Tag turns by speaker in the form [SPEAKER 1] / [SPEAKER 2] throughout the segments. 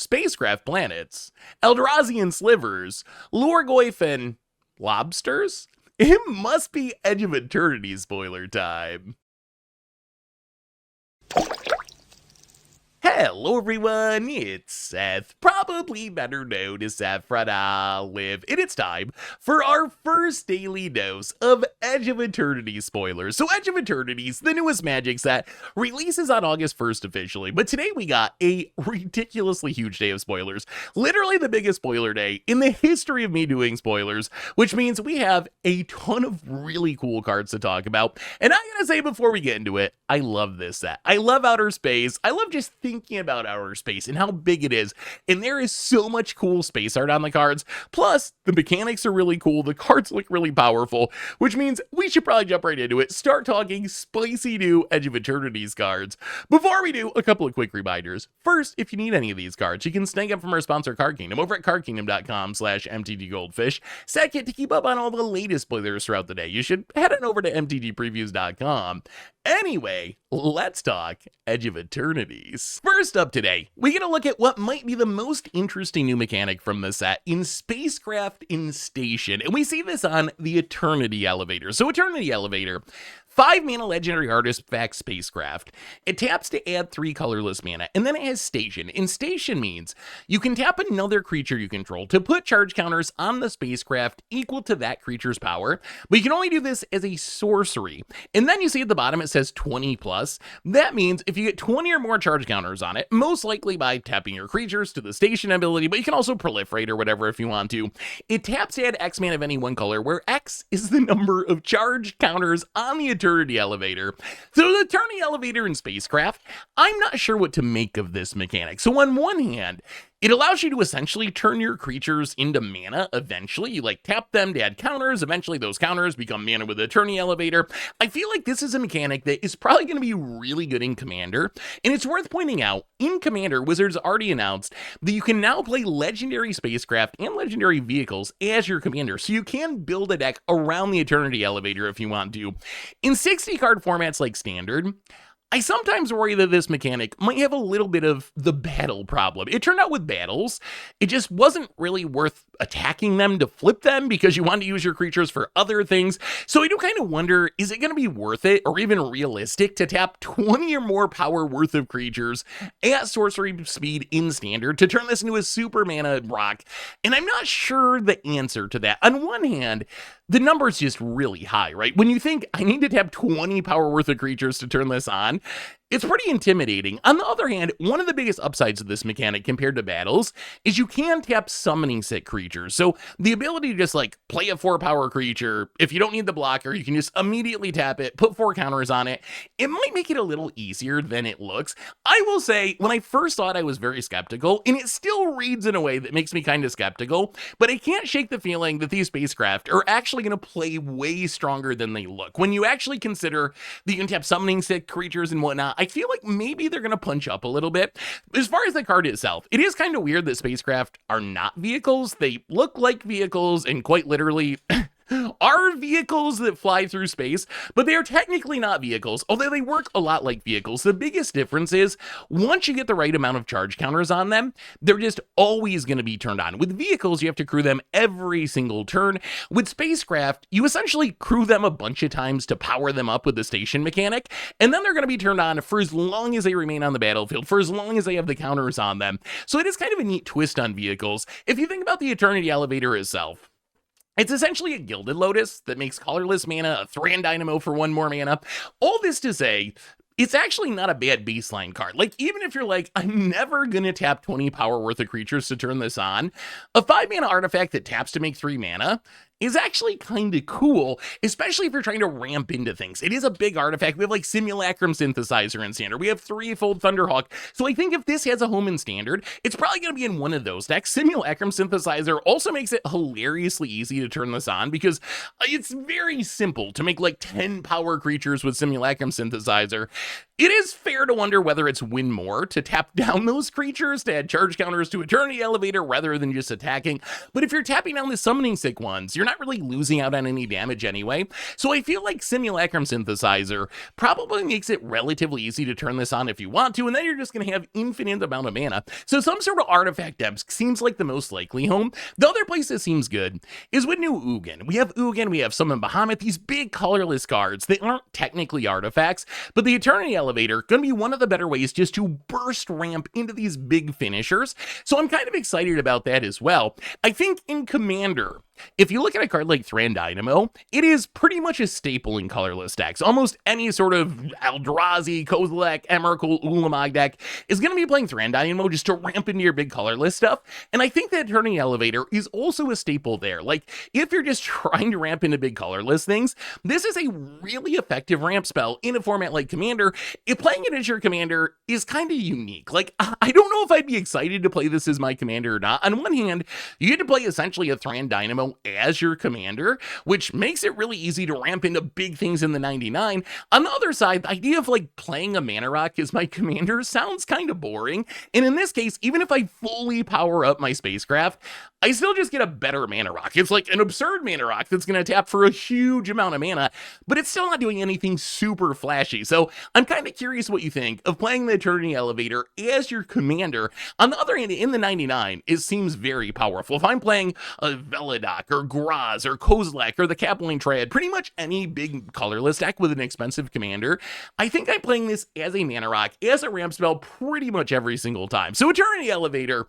[SPEAKER 1] spacecraft planets, Eldrazian slivers, Lorgoyf, and lobsters? It must be Edge of Eternities spoiler time. Hello everyone, it's Seth, probably better known as Saffron Olive, and it's time for our first daily dose of Edge of Eternities spoilers. So Edge of Eternities, the newest Magic set, releases on August 1st officially, but today we got a ridiculously huge day of spoilers, literally the biggest spoiler day in the history of me doing spoilers, which means we have a ton of really cool cards to talk about. And I'm gonna say before we get into it, I love this set. I love outer space. I love just thinking about outer space and how big it is, and there is so much cool space art on the cards. Plus the mechanics are really cool, the cards look really powerful, which means we should probably jump right into it, start talking spicy new Edge of Eternities cards. Before we do, a couple of quick reminders. First, if you need any of these cards, you can snag them from our sponsor Card Kingdom over at cardkingdom.com/mtggoldfish. Second, to keep up on all the latest spoilers throughout the day, you should head on over to mtgpreviews.com. Anyway, let's talk Edge of Eternities. First up today, we get a look at what might be the most interesting new mechanic from the set in Spacecraft in Station, and we see this on the Eternity Elevator. So Eternity Elevator, 5 mana legendary artifact spacecraft. It taps to add 3 colorless mana, and then it has Station. And Station means you can tap another creature you control to put charge counters on the spacecraft equal to that creature's power, but you can only do this as a sorcery. And then you see at the bottom it says 20 plus. That means if you get 20 or more charge counters on it, most likely by tapping your creatures to the Station ability, but you can also proliferate or whatever if you want to. It taps to add X mana of any one color, where X is the number of charge counters on the Eternity Elevator. So the Eternity Elevator in Spacecraft, I'm not sure what to make of this mechanic. So on one hand, it allows you to essentially turn your creatures into mana eventually. You tap them to add counters. Eventually those counters become mana with the Eternity Elevator. I feel like this is a mechanic that is probably going to be really good in Commander. And it's worth pointing out, in Commander, Wizards already announced that you can now play legendary spacecraft and legendary vehicles as your commander. So you can build a deck around the Eternity Elevator if you want to. In 60 card formats like Standard, I sometimes worry that this mechanic might have a little bit of the battle problem. It turned out with battles, it just wasn't really worth attacking them to flip them because you want to use your creatures for other things. So I do kind of wonder, is it going to be worth it or even realistic to tap 20 or more power worth of creatures at sorcery speed in Standard to turn this into a super mana rock? And I'm not sure the answer to that. On one hand, the number's just really high, right? When you think I need to tap 20 power worth of creatures to turn this on, it's pretty intimidating. On the other hand, one of the biggest upsides of this mechanic compared to battles is you can tap summoning set creatures. So the ability to just play a 4 power creature, if you don't need the blocker, you can just immediately tap it, put 4 counters on it. It might make it a little easier than it looks. I will say, when I first saw it, I was very skeptical, and it still reads in a way that makes me kind of skeptical, but I can't shake the feeling that these spacecraft are actually going to play way stronger than they look. When you actually consider that you can tap summoning set creatures and whatnot, I feel like maybe they're going to punch up a little bit. As far as the card itself, it is kind of weird that spacecraft are not vehicles. They look like vehicles and quite literally are vehicles that fly through space, but they are technically not vehicles, although they work a lot like vehicles. The biggest difference is once you get the right amount of charge counters on them, they're just always going to be turned on. With vehicles, you have to crew them every single turn. With spacecraft, you essentially crew them a bunch of times to power them up with the Station mechanic, and then they're going to be turned on for as long as they remain on the battlefield, for as long as they have the counters on them. So it is kind of a neat twist on vehicles. If you think about the Eternity Elevator itself, it's essentially a Gilded Lotus that makes colorless mana, a Thran Dynamo for 1 more mana. All this to say, it's actually not a bad baseline card. Even if you're I'm never gonna tap 20 power worth of creatures to turn this on, a 5 mana artifact that taps to make 3 mana is actually kind of cool, especially if you're trying to ramp into things. It is a big artifact. We have Simulacrum Synthesizer in Standard. We have 3-fold Thunderhawk. So I think if this has a home in Standard, it's probably going to be in one of those decks. Simulacrum Synthesizer also makes it hilariously easy to turn this on because it's very simple to make 10 power creatures with Simulacrum Synthesizer. It is fair to wonder whether it's win more to tap down those creatures to add charge counters to Eternity Elevator rather than just attacking. But if you're tapping down the summoning sick ones, you're not not really losing out on any damage anyway. So I feel like Simulacrum Synthesizer probably makes it relatively easy to turn this on if you want to, and then you're just going to have infinite amount of mana. So some sort of artifact depth seems like the most likely home. The other place that seems good is with new Ugin. We have Ugin, we have Summon Bahamut, these big colorless cards. They aren't technically artifacts, but the Eternity Elevator going to be one of the better ways just to burst ramp into these big finishers. So I'm kind of excited about that as well. I think in Commander, if you look at a card like Thran Dynamo, it is pretty much a staple in colorless decks. Almost any sort of Eldrazi, Kozilek, Emrakul, Ulamog deck is going to be playing Thran Dynamo just to ramp into your big colorless stuff. And I think that Eternity Elevator is also a staple there. Like, if you're just trying to ramp into big colorless things, this is a really effective ramp spell in a format like Commander. If playing it as your Commander is kind of unique. Like, I don't know if I'd be excited to play this as my Commander or not. On one hand, you get to play essentially a Thran Dynamo as your Commander, which makes it really easy to ramp into big things in the 99. On the other side, the idea of like playing a Mana Rock as my Commander sounds kind of boring. And in this case, even if I fully power up my spacecraft, I still just get a better Mana Rock. It's like an absurd Mana Rock that's going to tap for a huge amount of mana, but it's still not doing anything super flashy. So I'm kind of curious what you think of playing the Eternity Elevator as your Commander. On the other hand, in the 99, it seems very powerful. If I'm playing a Veladoc or Graz or Kozilek or the Capeline Triad, pretty much any big colorless deck with an expensive Commander, I think I'm playing this as a Mana Rock, as a ramp spell pretty much every single time. So Eternity Elevator,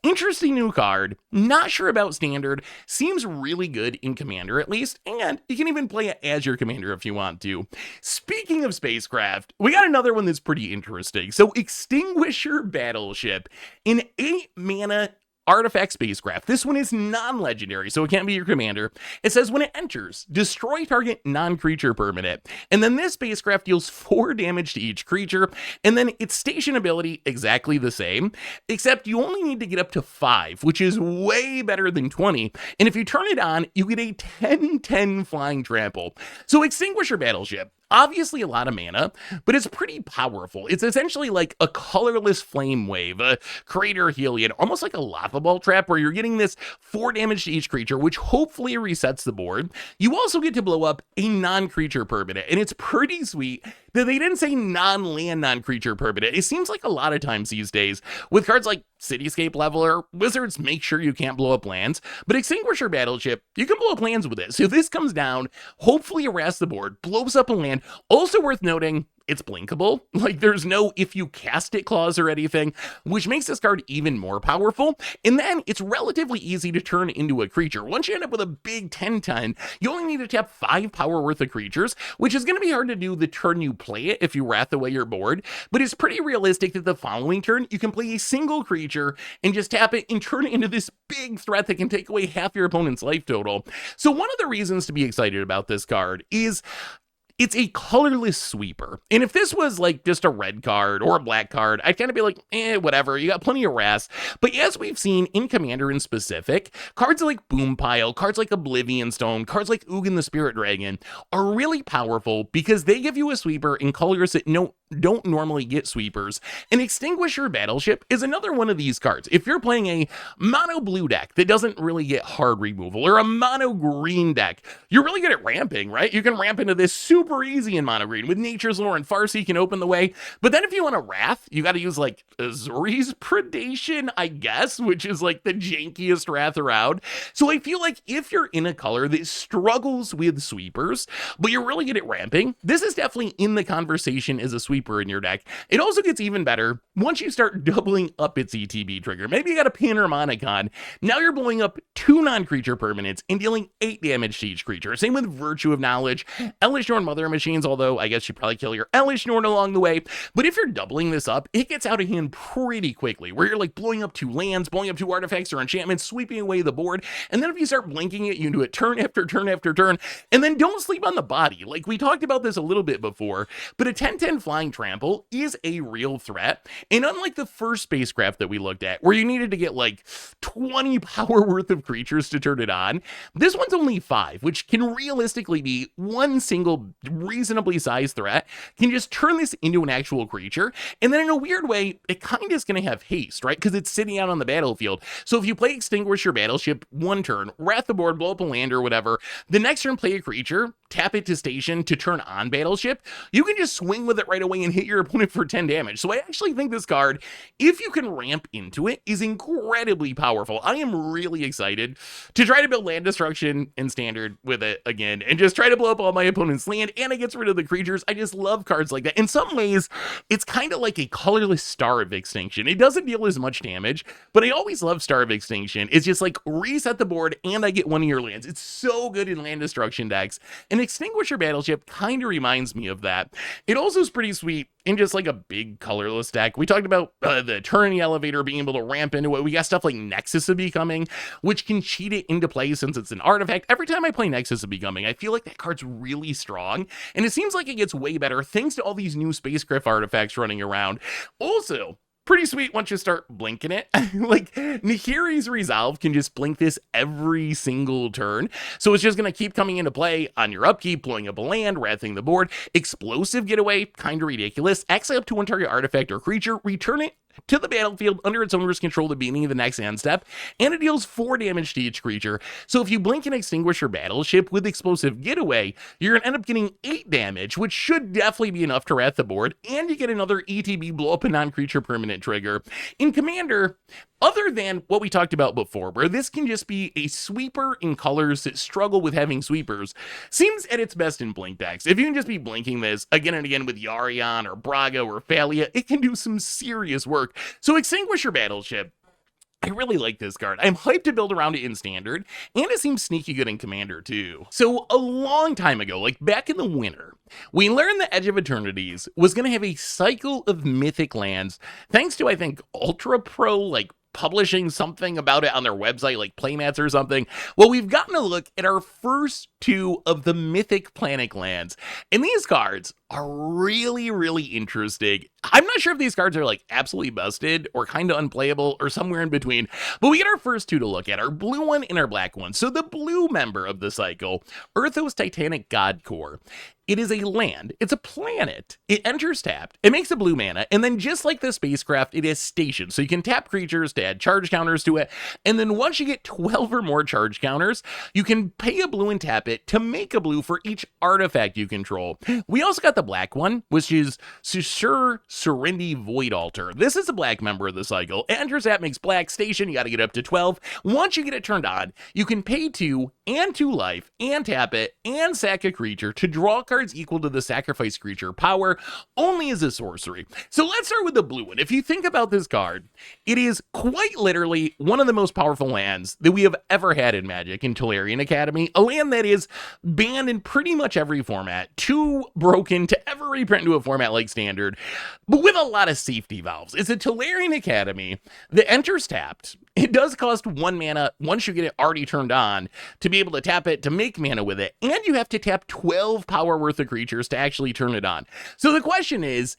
[SPEAKER 1] interesting new card, not sure about Standard, seems really good in Commander at least, and you can even play it as your Commander if you want to. Speaking of spacecraft, we got another one that's pretty interesting. So Extinguisher Battleship, an 8 mana artifact spacecraft. This one is non-legendary, so it can't be your Commander. It says when it enters, destroy target non-creature permanent. And then this spacecraft deals 4 damage to each creature, and then its station ability exactly the same, except you only need to get up to 5, which is way better than 20. And if you turn it on, you get a 10/10 flying trample. So Extinguisher Battleship, obviously a lot of mana, but it's pretty powerful. It's essentially like a colorless flame wave, a crater Heliod, almost like a lava ball trap where you're getting this 4 damage to each creature, which hopefully resets the board. You also get to blow up a non-creature permanent, and it's pretty sweet that they didn't say non-land non-creature permanent. It seems like a lot of times these days with cards like Cityscape Leveler, Wizards make sure you can't blow up lands, but Extinguisher Battleship, you can blow up lands with it. So this comes down, hopefully harass the board, blows up a land. Also worth noting, it's blinkable. Like, there's no if you cast it clause or anything, which makes this card even more powerful. And then it's relatively easy to turn into a creature. Once you end up with a big 10/10, you only need to tap 5 power worth of creatures, which is going to be hard to do the turn you play it if you wrath away your board. But it's pretty realistic that the following turn, you can play a single creature and just tap it and turn it into this big threat that can take away half your opponent's life total. So one of the reasons to be excited about this card is it's a colorless sweeper. And if this was like just a red card or a black card, I'd kind of be like, whatever, you got plenty of RAS. But as we've seen in Commander in specific, cards like Boom Pile, cards like Oblivion Stone, cards like Ugin the Spirit Dragon are really powerful because they give you a sweeper in colors that don't normally get sweepers. And Extinguisher Battleship is another one of these cards. If you're playing a mono blue deck that doesn't really get hard removal, or a mono green deck, you're really good at ramping, right? You can ramp into this super easy in mono green with Nature's Lore and Farseek can open the way. But then if you want a Wrath, you got to use like Azori's Predation, I guess, which is like the jankiest Wrath around. So I feel like if you're in a color that struggles with sweepers, but you're really good at ramping, this is definitely in the conversation as a sweeper in your deck. It also gets even better once you start doubling up its ETB trigger. Maybe you got a Pin or Monocon. Now you're blowing up 2 non-creature permanents and dealing 8 damage to each creature. Same with Virtue of Knowledge, Elish Norn Mother Machines, although I guess you probably kill your Elish Norn along the way. But if you're doubling this up, it gets out of hand pretty quickly, where you're like blowing up 2 lands, blowing up 2 artifacts or enchantments, sweeping away the board. And then if you start blinking it, you do it turn after turn after turn. And then don't sleep on the body. Like we talked about this a little bit before, but a 10/10 flying trample is a real threat. And unlike the first spacecraft that we looked at, where you needed to get like 20 power worth of creatures to turn it on, this one's only 5, which can realistically be one single reasonably sized threat, can just turn this into an actual creature. And then in a weird way, it kind of is going to have haste, right? Because it's sitting out on the battlefield. So if you play Extinguisher Battleship one turn, wrath the board, blow up a land or whatever, the next turn play a creature, tap it to station to turn on Battleship, you can just swing with it right away and hit your opponent for 10 damage. So I actually think this card, if you can ramp into it, is incredibly powerful. I am really excited to try to build land destruction in Standard with it again and just try to blow up all my opponent's land, and it gets rid of the creatures. I just love cards like that. In some ways, it's kind of like a colorless Star of Extinction. It doesn't deal as much damage, but I always love Star of Extinction. It's just like reset the board and I get one of your lands. It's so good in land destruction decks, and Extinguisher Battleship kind of reminds me of that. It also is pretty sweet in just like a big colorless deck. We talked about the Eternity Elevator being able to ramp into it. We got stuff like Nexus of Becoming, which can cheat it into play since it's an artifact. Every time I play Nexus of Becoming, I feel like that card's really strong, and it seems like it gets way better thanks to all these new spacecraft artifacts running around. Also, pretty sweet once you start blinking it. Like, Nahiri's Resolve can just blink this every single turn. So it's just going to keep coming into play on your upkeep, blowing up a land, wrathing the board. Explosive Getaway, kind of ridiculous. Exile up to one target artifact or creature, return it to the battlefield under its owner's control at the beginning of the next end step, and it deals 4 damage to each creature. So if you blink an Extinguisher Battleship with Explosive Getaway, you're going to end up getting 8 damage, which should definitely be enough to wrath the board, and you get another ETB blow up a non-creature permanent trigger. In Commander, other than what we talked about before, where this can just be a sweeper in colors that struggle with having sweepers, seems at its best in blink decks. If you can just be blinking this again and again with Yarion or Braga or Haliya, it can do some serious work. So Extinguisher Battleship, I really like this card. I'm hyped to build around it in Standard, and it seems sneaky good in Commander too. So a long time ago, like back in the winter, we learned that Edge of Eternities was going to have a cycle of mythic lands, thanks to, I think, Ultra Pro, like, publishing something about it on their website, like Playmats or something. Well, we've gotten a look at our first 2 of the mythic planet lands, and these cards are really, really interesting. I'm not sure if these cards are like absolutely busted or kind of unplayable or somewhere in between, but we get our first 2 to look at, our blue one and our black one. So the blue member of the cycle, Uthros Titanic Godcore. It is a land. It's a planet. It enters tapped. It makes a blue mana. And then just like the spacecraft, it is stationed. So you can tap creatures to add charge counters to it. And then once you get 12 or more charge counters, you can pay a blue and tap it to make a blue for each artifact you control. We also got the black one, which is Susur Serendi Void Altar. This is a black member of the cycle. It enters tap, makes black, station. You got to get up to 12. Once you get it turned on, you can pay 2 and 2 life and tap it and sack a creature to draw cards equal to the sacrifice creature power, only as a sorcery. So let's start with the blue one. If you think about this card, it is quite literally one of the most powerful lands that we have ever had in Magic in Tolarian Academy, a land that is banned in pretty much every format, too broken to ever reprint into a format like Standard, but with a lot of safety valves. It's a Tolarian Academy that enters tapped. It does cost 1 mana once you get it already turned on to be able to tap it to make mana with it, and you have to tap 12 power worth of creatures to actually turn it on. So the question is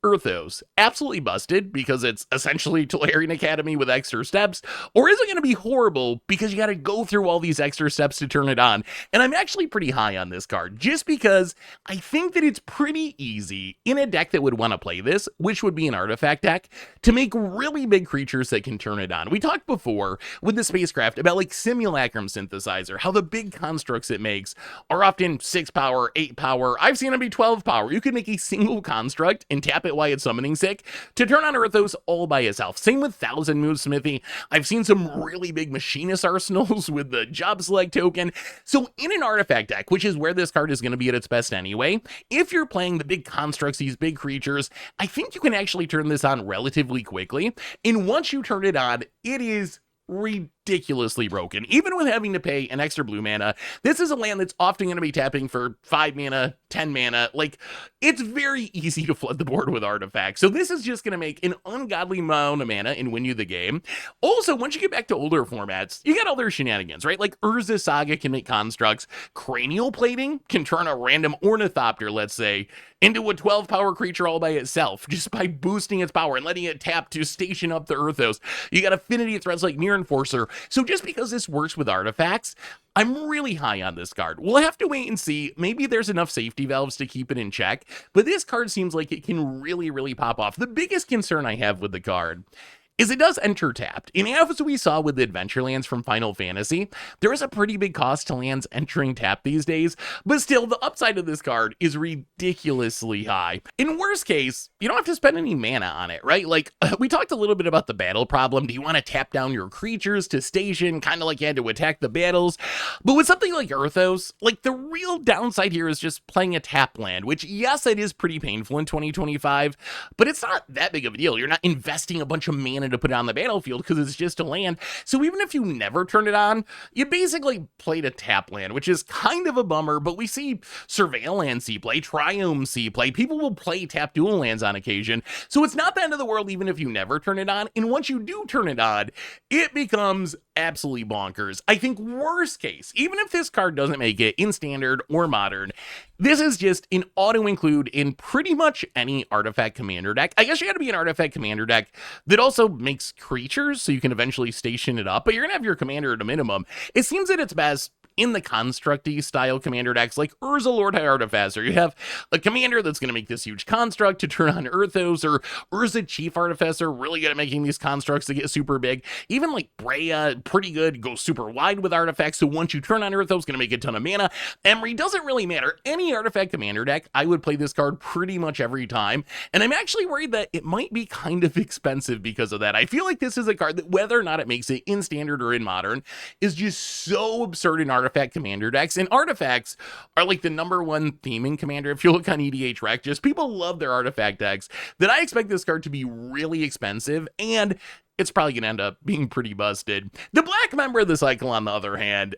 [SPEAKER 1] Uthros absolutely busted because it's essentially Tolarian Academy with extra steps, or is it going to be horrible because you got to go through all these extra steps to turn it on? And I'm actually pretty high on this card just because I think that it's pretty easy in a deck that would want to play this, which would be an artifact deck, to make really big creatures that can turn it on. We talked before with the spacecraft about like Simulacrum Synthesizer, how the big constructs it makes are often 6 power, 8 power. I've seen them be 12 power. You can make a single construct and tap it while it's summoning sick to turn on Uthros all by itself. Same with 1000 Move Smithy. I've seen some really big Machinist arsenals with the job select token. So in an artifact deck, which is where this card is going to be at its best anyway, if you're playing the big constructs, these big creatures, I think you can actually turn this on relatively quickly. And once you turn it on, it is ridiculous ridiculously broken. Even with having to pay an extra blue mana, this is a land that's often going to be tapping for 5 mana, 10 mana. Like, it's very easy to flood the board with artifacts. So this is just going to make an ungodly amount of mana and win you the game. Also, once you get back to older formats, you got all their shenanigans, right? Like Urza Saga can make constructs. Cranial Plating can turn a random Ornithopter, let's say, into a 12 power creature all by itself, just by boosting its power and letting it tap to station up the Uthros. You got affinity threats like Near Enforcer. So just because this works with artifacts, I'm really high on this card. We'll have to wait and see. Maybe there's enough safety valves to keep it in check, but this card seems like it can really, really pop off. The biggest concern I have with the card is it does enter tapped. And as we saw with the adventure lands from Final Fantasy, there is a pretty big cost to lands entering tap these days, but still, the upside of this card is ridiculously high. In worst case, you don't have to spend any mana on it, right? Like, we talked a little bit about the battle problem. Do you want to tap down your creatures to station, kind of like you had to attack the battles? But with something like Uthros, like, the real downside here is just playing a tap land, which, yes, it is pretty painful in 2025, but it's not that big of a deal. You're not investing a bunch of mana to put it on the battlefield because it's just a land. So even if you never turn it on, you basically played a tap land, which is kind of a bummer, but we see Surveil land see play, Triome see play. People will play tap dual lands on occasion. So it's not the end of the world even if you never turn it on. And once you do turn it on, it becomes absolutely bonkers. I think worst case, even if this card doesn't make it in standard or modern, this is just an auto include in pretty much any artifact commander deck. I guess you got to be an artifact commander deck that also makes creatures so you can eventually station it up, but you're gonna have your commander at a minimum. It seems that it's best in the construct-y style commander decks like Urza Lord High Artificer. You have a commander that's going to make this huge construct to turn on Uthros, or Urza Chief Artificer, really good at making these constructs to get super big. Even like Breya, pretty good, goes super wide with artifacts, so once you turn on Uthros, going to make a ton of mana. Emery doesn't really matter. Any artifact commander deck, I would play this card pretty much every time, and I'm actually worried that it might be kind of expensive because of that. I feel like this is a card that, whether or not it makes it in standard or in modern, is just so absurd in artifact commander decks, and artifacts are like the #1 theme in commander. If you look on EDH Rec, just people love their artifact decks, that I expect this card to be really expensive, and it's probably going to end up being pretty busted. The black member of the cycle, on the other hand,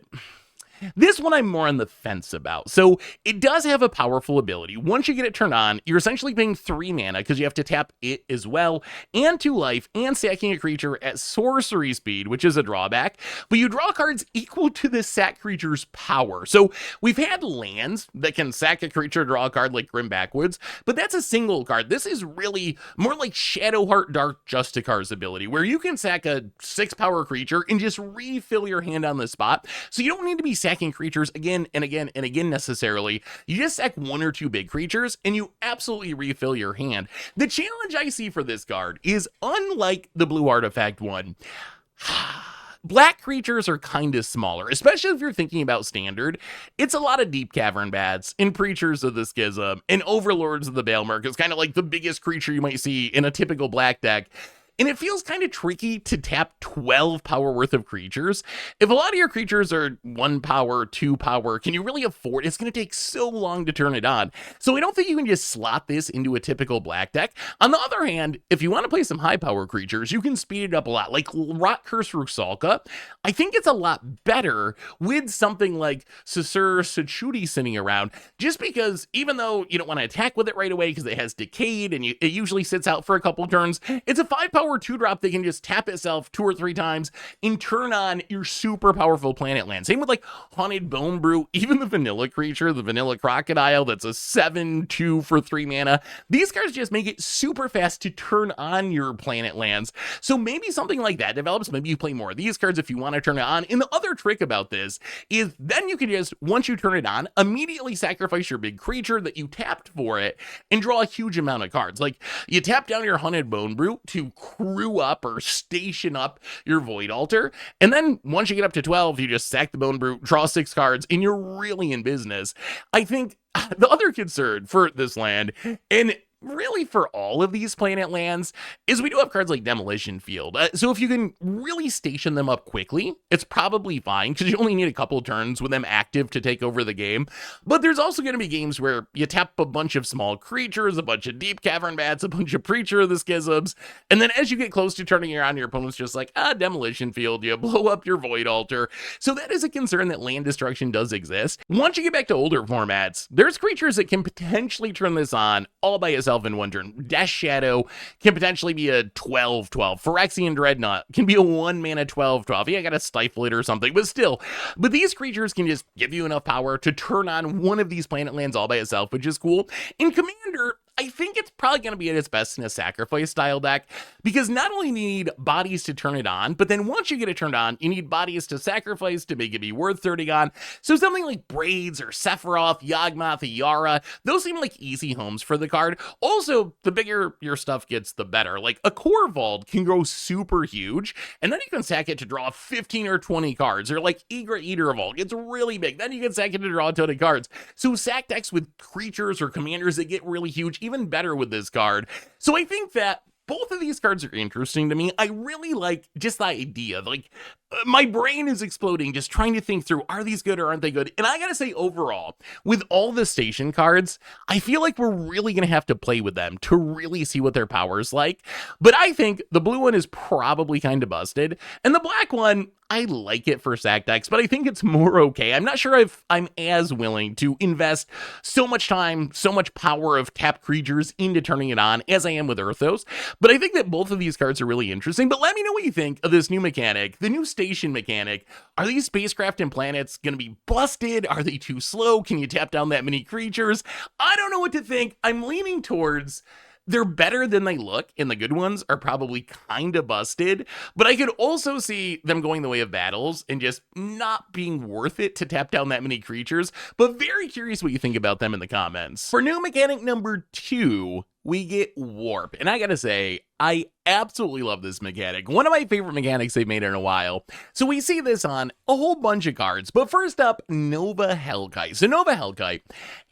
[SPEAKER 1] this one I'm more on the fence about. So it does have a powerful ability. Once you get it turned on, you're essentially paying 3 mana because you have to tap it as well, and 2 life, and sacking a creature at sorcery speed, which is a drawback. But you draw cards equal to the sack creature's power. So we've had lands that can sack a creature, draw a card like Grim Backwoods, but that's a single card. This is really more like Shadowheart Dark Justicar's ability, where you can sack a 6 power creature and just refill your hand on the spot. So you don't need to be sacking creatures again and again and again necessarily. You just sack 1 or 2 big creatures and you absolutely refill your hand. The challenge I see for this card is, unlike the blue artifact one, black creatures are kind of smaller, especially if you're thinking about standard. It's a lot of Deep Cavern Bats and Preachers of the Schism and Overlords of the Baelmerk. It's kind of like the biggest creature you might see in a typical black deck. And it feels kind of tricky to tap 12 power worth of creatures. If a lot of your creatures are 1 power, 2 power, can you really afford? It's going to take so long to turn it on. So I don't think you can just slot this into a typical black deck. On the other hand, if you want to play some high power creatures, you can speed it up a lot. Like Rot Curse Ruxalka, I think it's a lot better with something like Susur Secundi sitting around, just because even though you don't want to attack with it right away because it has Decayed and it usually sits out for a couple turns, it's a 5 power 2-drop that can just tap itself 2 or 3 times and turn on your super powerful planet land. Same with like Haunted Bone Brew, even the vanilla creature, the vanilla crocodile, that's a 7/2 for 3 mana. These cards just make it super fast to turn on your planet lands. So maybe something like that develops. Maybe you play more of these cards if you want to turn it on. And the other trick about this is then you can just, once you turn it on, immediately sacrifice your big creature that you tapped for it and draw a huge amount of cards. Like you tap down your Haunted Bone Brew to crew up or station up your Void Altar, and then once you get up to 12, you just sack the Bone Brew, draw 6 cards, and you're really in business. I think the other concern for this land, and really for all of these planet lands is we do have cards like Demolition Field. So if you can really station them up quickly, it's probably fine because you only need a couple turns with them active to take over the game. But there's also going to be games where you tap a bunch of small creatures, a bunch of Deep Cavern Bats, a bunch of Preacher of the Schisms, and then as you get close to turning around, your opponent's just like, Demolition Field, you blow up your Void Altar. So that is a concern that land destruction does exist. Once you get back to older formats, there's creatures that can potentially turn this on all by itself in one turn. Death Shadow can potentially be a 12/12. Phyrexian Dreadnought can be a 1-mana 12/12. Yeah, I gotta stifle it or something, but still. But these creatures can just give you enough power to turn on one of these planet lands all by itself, which is cool. In Commander, I think it's probably going to be at its best in a sacrifice style deck, because not only do you need bodies to turn it on, but then once you get it turned on, you need bodies to sacrifice to make it be worth 30 on. So something like Braids or Sephiroth, Yawgmoth, Yara, those seem like easy homes for the card. Also, the bigger your stuff gets, the better. Like a Core Vault can grow super huge, and then you can sack it to draw 15 or 20 cards, or like Eager Eater Vault, it's really big. Then you can sack it to draw a ton of cards. So sack decks with creatures or commanders that get really huge, even better with this card. So I think that both of these cards are interesting to me. I really like just the idea. Like, my brain is exploding just trying to think through, are these good or aren't they good? And I gotta say, overall, with all the station cards, I feel like we're really gonna have to play with them to really see what their power's like. But I think the blue one is probably kind of busted, and the black one, I like it for sack decks, but I think it's more okay. I'm not sure if I'm as willing to invest so much time, so much power of tap creatures into turning it on as I am with Uthros. But I think that both of these cards are really interesting. But let me know what you think of this new mechanic, the new station mechanic. Are these spacecraft and planets going to be busted? Are they too slow? Can you tap down that many creatures? I don't know what to think. I'm leaning towards they're better than they look, and the good ones are probably kind of busted, but I could also see them going the way of battles and just not being worth it to tap down that many creatures, but very curious what you think about them in the comments. For new mechanic number 2, we get Warp, and I gotta say, I absolutely love this mechanic. One of my favorite mechanics they've made in a while. So we see this on a whole bunch of cards, but first up, Nova Hellkite. So Nova Hellkite,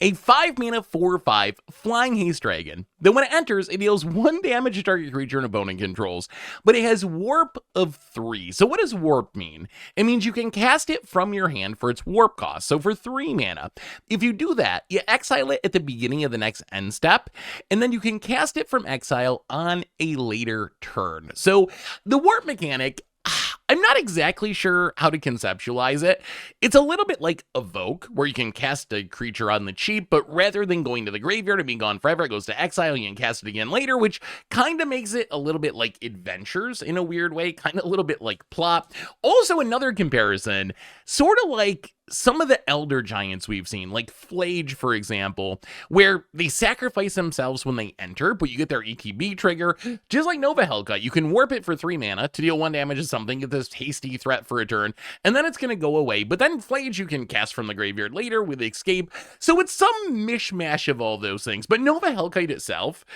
[SPEAKER 1] a 5-mana 4/5 flying haste dragon, that when it enters, it deals 1 damage to target creature an opponent controls, but it has Warp of 3. So what does Warp mean? It means you can cast it from your hand for its Warp cost, so for 3 mana. If you do that, you exile it at the beginning of the next end step, and then you can cast it from exile on a later turn. So the Warp mechanic, I'm not exactly sure how to conceptualize it. It's a little bit like Evoke, where you can cast a creature on the cheap, but rather than going to the graveyard and being gone forever, it goes to exile, you can cast it again later, which kind of makes it a little bit like Adventures in a weird way, kind of a little bit like Plot. Also, another comparison, sort of like some of the Elder Giants we've seen, like Flage, for example, where they sacrifice themselves when they enter, but you get their ETB trigger. Just like Nova Hellkite, you can warp it for 3 mana to deal 1 damage to something, get this hasty threat for a turn, and then it's going to go away. But then Flage you can cast from the graveyard later with Escape. So it's some mishmash of all those things. But Nova Hellkite itself,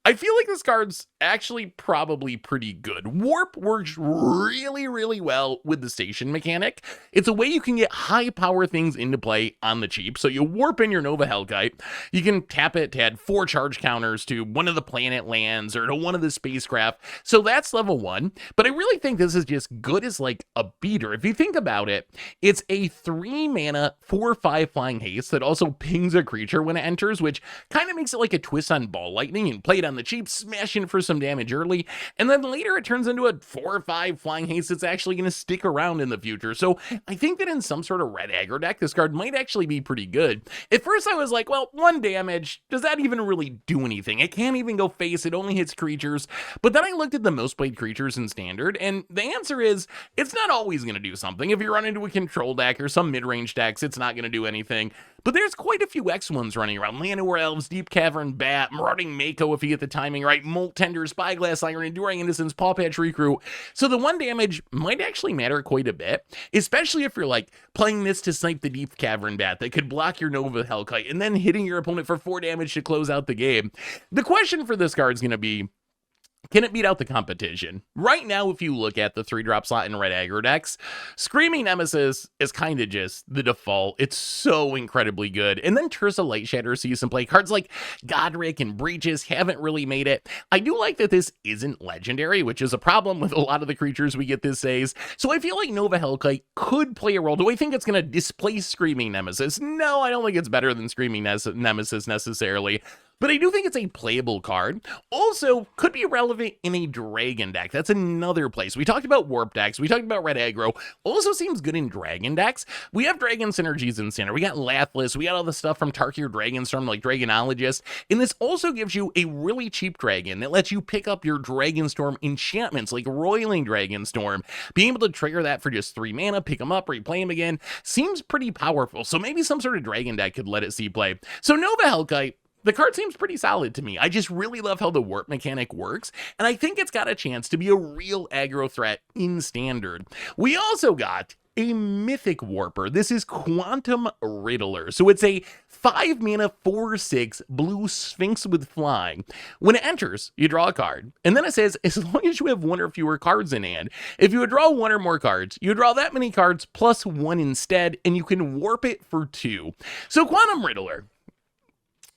[SPEAKER 1] I feel like this card's actually probably pretty good. Warp works really, really well with the station mechanic. It's a way you can get high power things into play on the cheap. So you warp in your Nova Hellkite, you can tap it to add 4 charge counters to one of the planet lands or to one of the spacecraft. So that's level 1. But I really think this is just good as like a beater. If you think about it, it's a 3 mana 4/5 flying haste that also pings a creature when it enters, which kind of makes it like a twist on Ball Lightning and play it on the cheap, smashing for some damage early, and then later it turns into a 4/5 flying haste that's actually going to stick around in the future. So I think that in some sort of red aggro deck, this card might actually be pretty good. At first I was like, well, 1 damage, does that even really do anything? It can't even go face, it only hits creatures. But then I looked at the most played creatures in Standard, and the answer is, it's not always going to do something. If you run into a control deck or some mid-range decks, it's not going to do anything. But there's quite a few X ones running around. Llanowar Elves, Deep Cavern Bat, Marauding Mako if you get the timing right, Molt Tender, Spyglass Iron, Enduring Innocence, Paw Patch Recruit. So the 1 damage might actually matter quite a bit, especially if you're like playing this to snipe the Deep Cavern Bat that could block your Nova Hellkite and then hitting your opponent for 4 damage to close out the game. The question for this card is going to be, Can it beat out the competition? Right now, if you look at the 3-drop slot in red aggro decks, Screaming Nemesis is kind of just the default. It's so incredibly good. And then Terza Lightshatter sees some play. Cards like Godric and Breaches haven't really made it. I do like that this isn't legendary, which is a problem with a lot of the creatures we get these days. So I feel like Nova Hellkite could play a role. Do I think it's going to displace Screaming Nemesis? No, I don't think it's better than Screaming Nemesis necessarily. But I do think it's a playable card. Also, could be relevant in a dragon deck. That's another place. We talked about warp decks. We talked about red aggro. Also seems good in dragon decks. We have dragon synergies in Center. We got Lathliss. We got all the stuff from Tarkir Dragonstorm like Dragonologist. And this also gives you a really cheap dragon that lets you pick up your Dragonstorm enchantments like Roiling Dragonstorm. Being able to trigger that for just 3 mana, pick them up, replay them again, seems pretty powerful. So maybe some sort of dragon deck could let it see play. So Nova Hellkite, the card seems pretty solid to me. I just really love how the warp mechanic works, and I think it's got a chance to be a real aggro threat in Standard. We also got a mythic warper. This is Quantum Riddler. So it's a 5-mana 4/6 blue Sphinx with flying. When it enters, you draw a card, and then it says, as long as you have 1 or fewer cards in hand, if you would draw 1 or more cards, you draw that many cards plus 1 instead, and you can warp it for 2. So Quantum Riddler,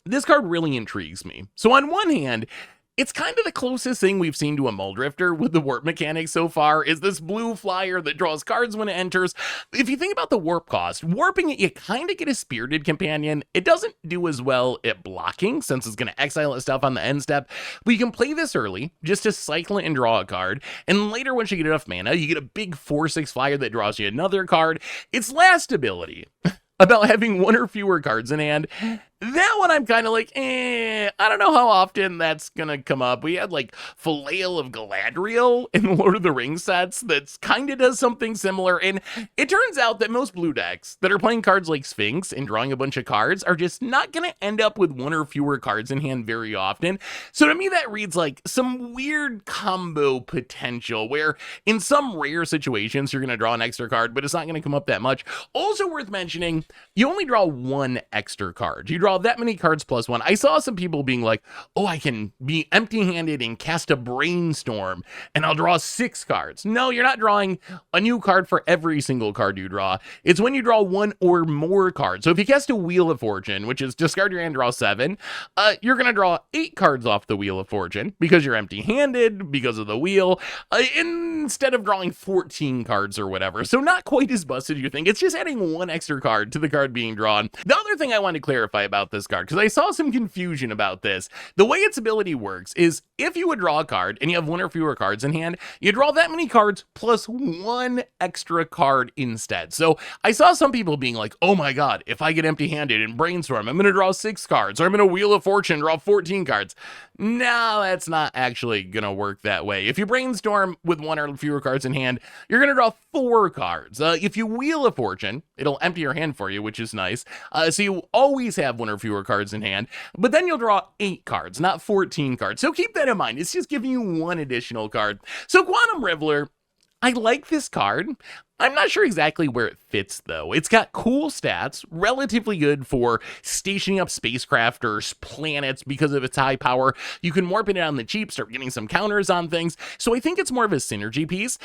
[SPEAKER 1] this card really intrigues me. So on one hand, it's kind of the closest thing we've seen to a Muldrifter with the warp mechanic so far, is this blue flyer that draws cards when it enters. If you think about the warp cost, warping it, you kind of get a Spirited Companion. It doesn't do as well at blocking, since it's going to exile its stuff on the end step, but you can play this early, just to cycle it and draw a card, and later once you get enough mana, you get a big 4/6 flyer that draws you another card. Its last ability about having 1 or fewer cards in hand, that one I'm kind of like, I don't know how often that's gonna come up. We had like Flail of Galadriel in Lord of the Rings sets that's kind of does something similar, and it turns out that most blue decks that are playing cards like Sphinx and drawing a bunch of cards are just not gonna end up with 1 or fewer cards in hand very often. So to me that reads like some weird combo potential, where in some rare situations you're gonna draw an extra card, but it's not gonna come up that much. Also worth mentioning, you only draw 1 extra card. You draw that many cards plus 1. I saw some people being like, oh, I can be empty-handed and cast a Brainstorm, and I'll draw 6 cards. No, you're not drawing a new card for every single card you draw. It's when you draw 1 or more cards. So if you cast a Wheel of Fortune, which is discard your hand, draw 7, you're going to draw 8 cards off the Wheel of Fortune because you're empty-handed, because of the wheel, instead of drawing 14 cards or whatever. So not quite as busted as you think. It's just adding 1 extra card to the card being drawn. The other thing I want to clarify about this card, because I saw some confusion about this, the way its ability works is if you would draw a card and you have 1 or fewer cards in hand, you draw that many cards plus 1 extra card instead. So I saw some people being like, oh my god, if I get empty-handed and Brainstorm, I'm going to draw 6 cards, or I'm going to Wheel of Fortune, draw 14 cards. No, that's not actually going to work that way. If you Brainstorm with 1 or fewer cards in hand, you're going to draw 4 cards. If you Wheel of Fortune, it'll empty your hand for you, which is nice. So you always have 1 or fewer cards in hand, but then you'll draw 8 cards, not 14 cards. So keep that in mind. It's just giving you 1 additional card. So Quantum Riddler, I like this card. I'm not sure exactly where it fits, though. It's got cool stats, relatively good for stationing up spacecraft or planets because of its high power. You can warp it on the cheap, start getting some counters on things. So I think it's more of a synergy piece.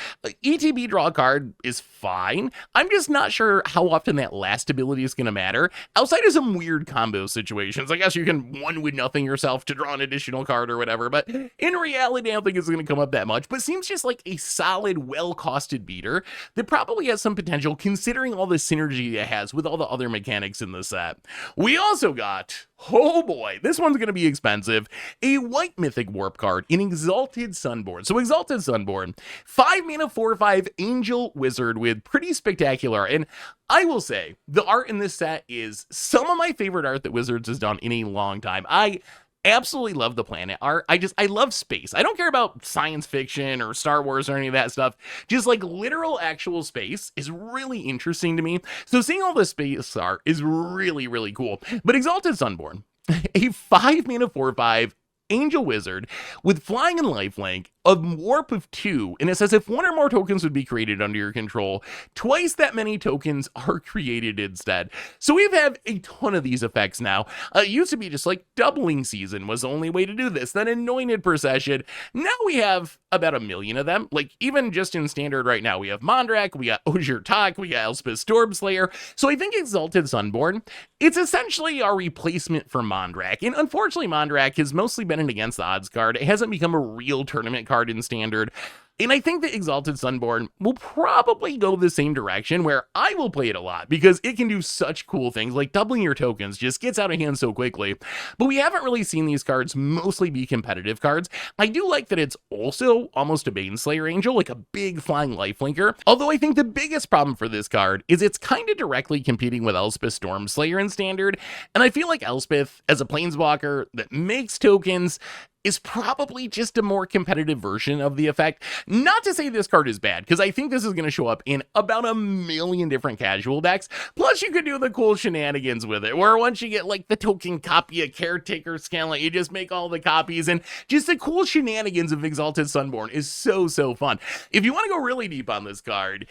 [SPEAKER 1] ETB draw a card is fine. I'm just not sure how often that last ability is going to matter. Outside of some weird combo situations, I guess you can 1 with nothing yourself to draw an additional card or whatever. But in reality, I don't think it's going to come up that much. But seems just like a solid, well-costed beater that probably has some potential considering all the synergy it has with all the other mechanics in the set. We also got, oh boy, this one's going to be expensive, a white mythic warp card in Exalted Sunborn. So Exalted Sunborn, 5-mana 4/5 angel wizard with pretty spectacular, and I will say the art in this set is some of my favorite art that Wizards has done in a long time. I absolutely love the planet art. I love space. I don't care about science fiction or Star Wars or any of that stuff. Just like literal actual space is really interesting to me. So seeing all this space art is really, really cool. But Exalted Sunborn, a 5-mana 4/5 Angel Wizard with flying and lifelink, a warp of 2, and it says if 1 or more tokens would be created under your control, twice that many tokens are created instead. So we have a ton of these effects now. It used to be just like doubling season was the only way to do this, then anointed procession. Now we have about 1 million of them. Like even just in standard right now, we have Mondrak, we got Osier Tak, we got Elspeth Stormslayer. So I think Exalted Sunborn, it's essentially our replacement for Mondrak. And unfortunately, Mondrak has mostly been an against the odds card. It hasn't become a real tournament card in standard. And I think that Exalted Sunborn will probably go the same direction where I will play it a lot because it can do such cool things like doubling your tokens just gets out of hand so quickly. But we haven't really seen these cards mostly be competitive cards. I do like that it's also almost a Baneslayer Angel, like a big flying lifelinker. Although I think the biggest problem for this card is it's kind of directly competing with Elspeth Stormslayer in standard. And I feel like Elspeth, as a planeswalker that makes tokens, is probably just a more competitive version of the effect. Not to say this card is bad, because I think this is going to show up in about 1 million different casual decks. Plus, you could do the cool shenanigans with it, where once you get like the token copy of Caretaker Scanlet, you just make all the copies, and just the cool shenanigans of Exalted Sunborn is so fun. If you want to go really deep on this card,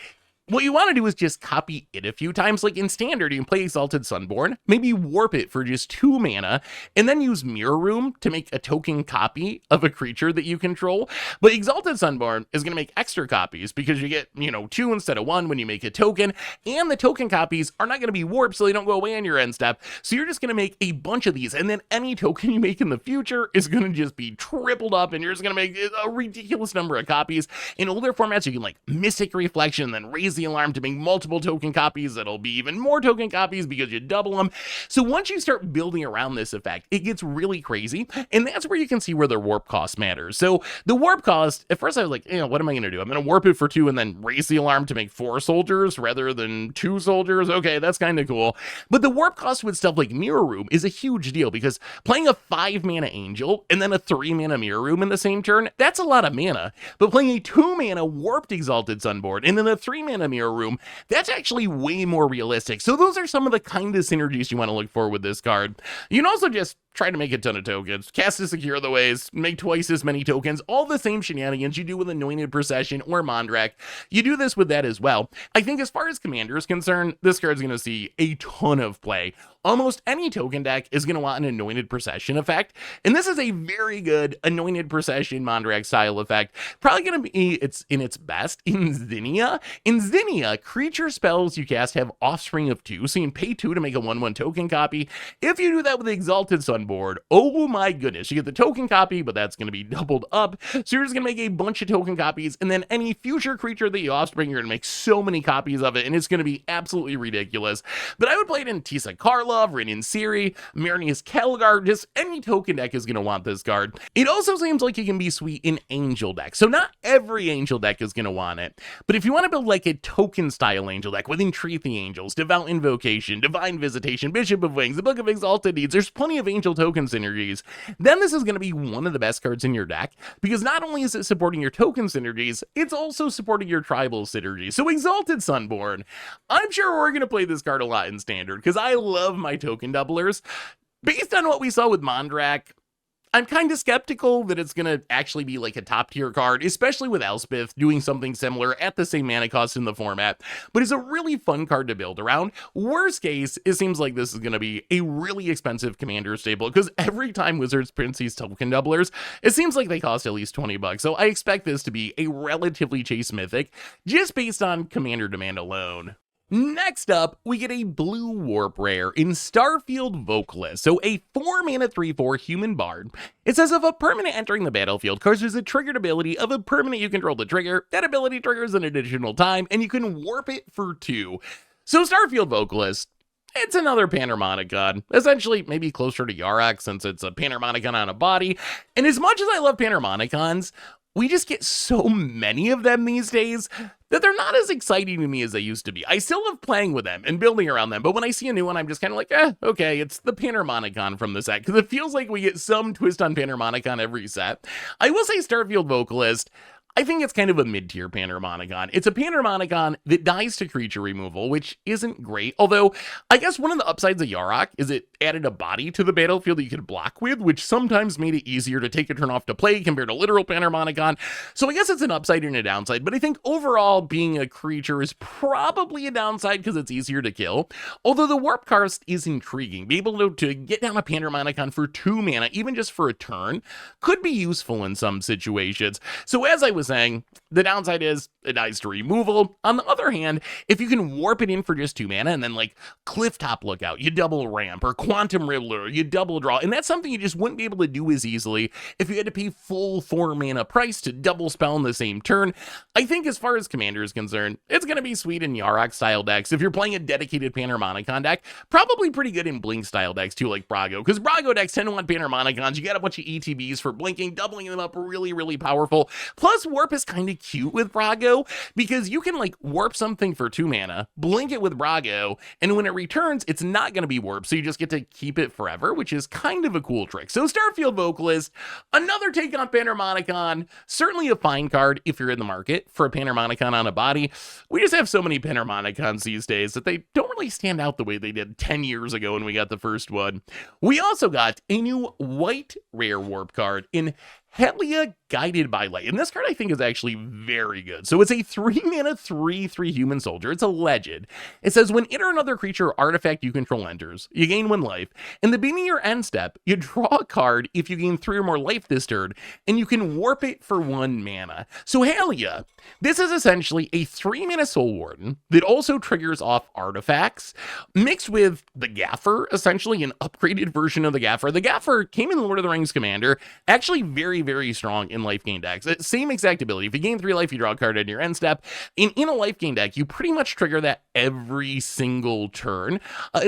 [SPEAKER 1] what you want to do is just copy it a few times. Like in standard, you can play Exalted Sunborn, maybe warp it for just 2 mana, and then use Mirror Room to make a token copy of a creature that you control. But Exalted Sunborn is going to make extra copies because you get, 2 instead of 1 when you make a token, and the token copies are not going to be warped so they don't go away on your end step. So you're just going to make a bunch of these, and then any token you make in the future is going to just be tripled up, and you're just going to make a ridiculous number of copies. In older formats, you can like Mystic Reflection, then raise the alarm to make multiple token copies that'll be even more token copies because you double them. So once you start building around this effect, it gets really crazy, and that's where you can see where the warp cost matters. So the warp cost, at first I was like, what am I going to do? I'm going to warp it for 2 and then raise the alarm to make 4 soldiers rather than 2 soldiers. Okay, that's kind of cool. But the warp cost with stuff like Mirror Room is a huge deal because playing a 5 mana Angel and then a 3 mana Mirror Room in the same turn, that's a lot of mana. But playing a 2 mana warped Exalted Sunborn and then a 3 mana Mirror Room, that's actually way more realistic. So those are some of the kind of synergies you want to look for with this card. You can also just try to make a ton of tokens, cast to secure the ways, make twice as many tokens, all the same shenanigans you do with Anointed Procession or Mondrak. You do this with that as well. I think as far as Commander is concerned, this card's going to see a ton of play. Almost any token deck is going to want an Anointed Procession effect, and this is a very good Anointed Procession Mondrak style effect. Probably going to be in its best in Zinnia. In Zinnia, creature spells you cast have Offspring of 2, so you can pay 2 to make a 1/1 token copy. If you do that with the Exalted Sunborn, oh my goodness, you get the token copy, but that's going to be doubled up. So you're just going to make a bunch of token copies, and then any future creature that you Offspring, you're going to make so many copies of it, and it's going to be absolutely ridiculous. But I would play it in Tisa Karlov, Rin Siri, Marnius Kelgar, just any token deck is going to want this card. It also seems like it can be sweet in Angel decks. So not every Angel deck is going to want it, but if you want to build like a token style Angel deck with Entreat the Angels, Devout Invocation, Divine Visitation, Bishop of Wings, the Book of Exalted Deeds, there's plenty of Angel token synergies, then this is going to be one of the best cards in your deck because not only is it supporting your token synergies, it's also supporting your tribal synergies. So Exalted Sunborn, I'm sure we're going to play this card a lot in standard because I love my token doublers. Based on what we saw with Mondrak, I'm kind of skeptical that it's going to actually be like a top tier card, especially with Elspeth doing something similar at the same mana cost in the format, but it's a really fun card to build around. Worst case, it seems like this is going to be a really expensive commander staple because every time Wizards print these token doublers, it seems like they cost at least $20. So I expect this to be a relatively chase mythic just based on commander demand alone. Next up, we get a blue warp rare in Starfield Vocalist, so a 4 mana 3/4 human bard. It says if a permanent entering the battlefield causes a triggered ability of a permanent you control to trigger, that ability triggers an additional time, and you can warp it for 2. So Starfield Vocalist, it's another Panharmonicon, essentially maybe closer to Yarok since it's a Panharmonicon on a body, and as much as I love Panharmonicons, we just get so many of them these days that they're not as exciting to me as they used to be. I still love playing with them and building around them, but when I see a new one, I'm just kind of like, okay, it's the Panharmonicon from the set, because it feels like we get some twist on Panharmonicon every set. I will say Starfield Vocalist, I think it's kind of a mid-tier Panharmonicon. It's a Panharmonicon that dies to creature removal, which isn't great. Although, I guess one of the upsides of Yarok is it added a body to the battlefield that you could block with, which sometimes made it easier to take a turn off to play compared to literal Panharmonicon. So I guess it's an upside and a downside, but I think overall being a creature is probably a downside because it's easier to kill. Although the Warp Cast is intriguing. Be able to get down a Panharmonicon for 2 mana, even just for a turn, could be useful in some situations. So as I was saying, the downside is it dies to removal. On the other hand, if you can warp it in for just 2 mana and then like Clifftop Lookout, you double ramp, or Quantum Riddler, you double draw, and that's something you just wouldn't be able to do as easily if you had to pay full 4 mana price to double spell in the same turn. I think as far as Commander is concerned, it's going to be sweet in Yarok style decks. If you're playing a dedicated Panharmonicon deck, probably pretty good in Blink style decks too, like Brago, because Brago decks tend to want Panharmonicons. You got a bunch of ETBs for blinking, doubling them up really, really powerful. Plus, warp is kind of cute with Brago because you can like warp something for 2 mana, blink it with Brago, and when it returns, it's not going to be warped, so you just get to keep it forever, which is kind of a cool trick. So Starfield Vocalist, another take on Panharmonicon, certainly a fine card if you're in the market for a Panharmonicon on a body. We just have so many Panharmonicons these days that they don't really stand out the way they did 10 years ago when we got the first one. We also got a new white rare warp card in Haliya, Guided by Light. And this card I think is actually very good. So it's a 3 mana 3/3 human soldier. It's a legend. It says when enter another creature or artifact you control enters, you gain 1 life. In the beginning of your end step, you draw a card if you gain 3 or more life this turn, and you can warp it for 1 mana. So Haliya, this is essentially a 3 mana Soul Warden that also triggers off artifacts, mixed with the Gaffer, essentially an upgraded version of the Gaffer. The Gaffer came in Lord of the Rings Commander, actually very, very strong in life gain decks. Same exact ability. If you gain 3 life, you draw a card in your end step. In a life gain deck, you pretty much trigger that every single turn.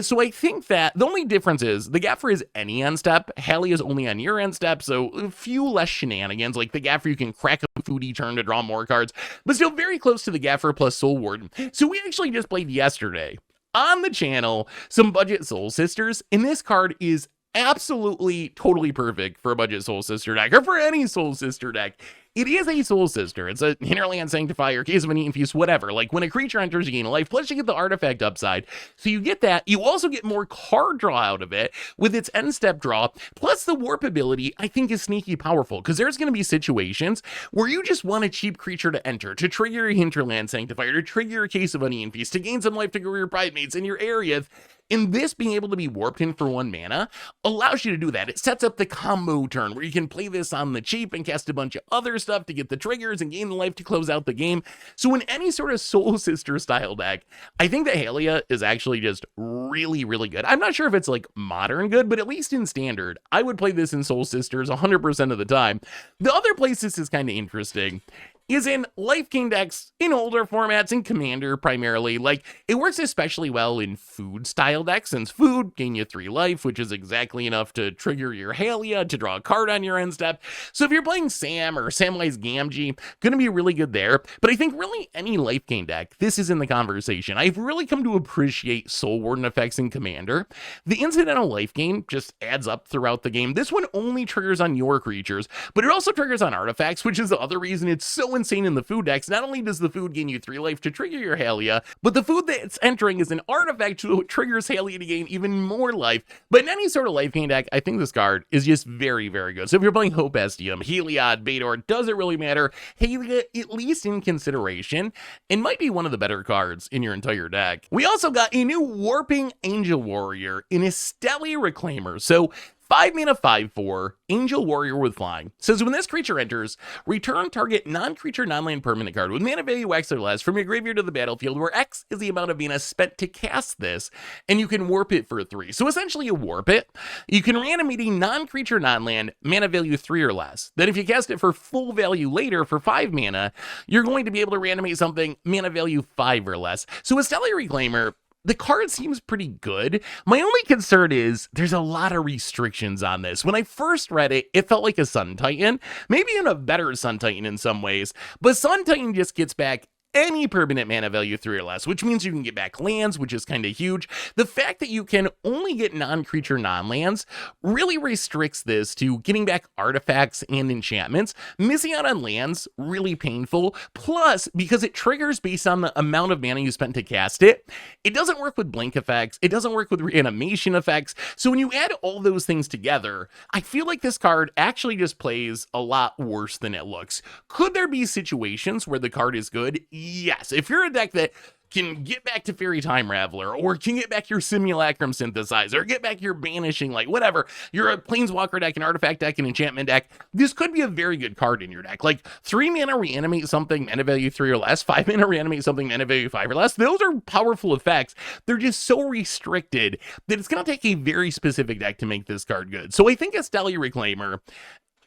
[SPEAKER 1] So I think that the only difference is the Gaffer is any end step. Haliya is only on your end step, so a few less shenanigans. Like the Gaffer, you can crack a food each turn to draw more cards, but still very close to the Gaffer plus Soul Warden. So we actually just played yesterday on the channel some budget Soul Sisters, and this card is absolutely totally perfect for a budget Soul Sister deck, or for any Soul Sister deck. It is a Soul Sister. It's a Hinterland Sanctifier, Case of an Infuse, whatever. Like when a creature enters, you gain a life, plus you get the artifact upside. So you get that. You also get more card draw out of it with its end step draw. Plus the warp ability, I think, is sneaky powerful because there's going to be situations where you just want a cheap creature to enter, to trigger your Hinterland Sanctifier, to trigger your Case of an Infuse, to gain some life to grow your Pridemates in your area. And this being able to be warped in for 1 mana allows you to do that. It sets up the combo turn where you can play this on the cheap and cast a bunch of other stuff to get the triggers and gain the life to close out the game. So in any sort of Soul Sister style deck, I think that Haliya is actually just really, really good. I'm not sure if it's like modern good, but at least in standard, I would play this in Soul Sisters 100% of the time. The other place this is kind of interesting is in life gain decks in older formats, in Commander primarily. Like, it works especially well in food style decks, since food gain you 3 life, which is exactly enough to trigger your Haliya to draw a card on your end step. So if you're playing Sam or Samwise Gamgee, gonna be really good there. But I think really any life gain deck, this is in the conversation. I've really come to appreciate Soul Warden effects in Commander. The incidental life gain just adds up throughout the game. This one only triggers on your creatures, but it also triggers on artifacts, which is the other reason it's so insane in the food decks. Not only does the food gain you 3 life to trigger your Haliya, but the food that's entering is an artifact, so it triggers Haliya to gain even more life. But in any sort of life gain deck, I think this card is just very, very good. So if you're playing Hopestium, Heliod, Bator, doesn't really matter. Haliya, at least in consideration, and might be one of the better cards in your entire deck. We also got a new Warping Angel Warrior in Astelli Reclaimer. So 5 mana 5/4 Angel Warrior with flying says when this creature enters, return target non-creature non-land permanent card with mana value X or less from your graveyard to the battlefield, where X is the amount of mana spent to cast this, and you can warp it for 3. So essentially you warp it, you can reanimate a non-creature non-land mana value 3 or less. Then if you cast it for full value later for 5 mana, you're going to be able to reanimate something mana value 5 or less. So Astelli Reclaimer, the card seems pretty good. My only concern is there's a lot of restrictions on this. When I first read it, it felt like a Sun Titan, maybe even a better Sun Titan in some ways, but Sun Titan just gets back any permanent mana value 3 or less, which means you can get back lands, which is kind of huge. The fact that you can only get non-creature non-lands really restricts this to getting back artifacts and enchantments. Missing out on lands, really painful. Plus, because it triggers based on the amount of mana you spent to cast it, it doesn't work with blink effects, it doesn't work with reanimation effects. So when you add all those things together, I feel like this card actually just plays a lot worse than it looks. Could there be situations where the card is good? Yes. If you're a deck that can get back to Fairy Time Raveler, or can get back your Simulacrum Synthesizer, or get back your Banishing, like whatever, you're a Planeswalker deck, an Artifact deck, an Enchantment deck, this could be a very good card in your deck. Like 3 mana reanimate something, mana value 3 or less, 5 mana reanimate something, mana value 5 or less. Those are powerful effects. They're just so restricted that it's going to take a very specific deck to make this card good. So I think Astelli Reclaimer,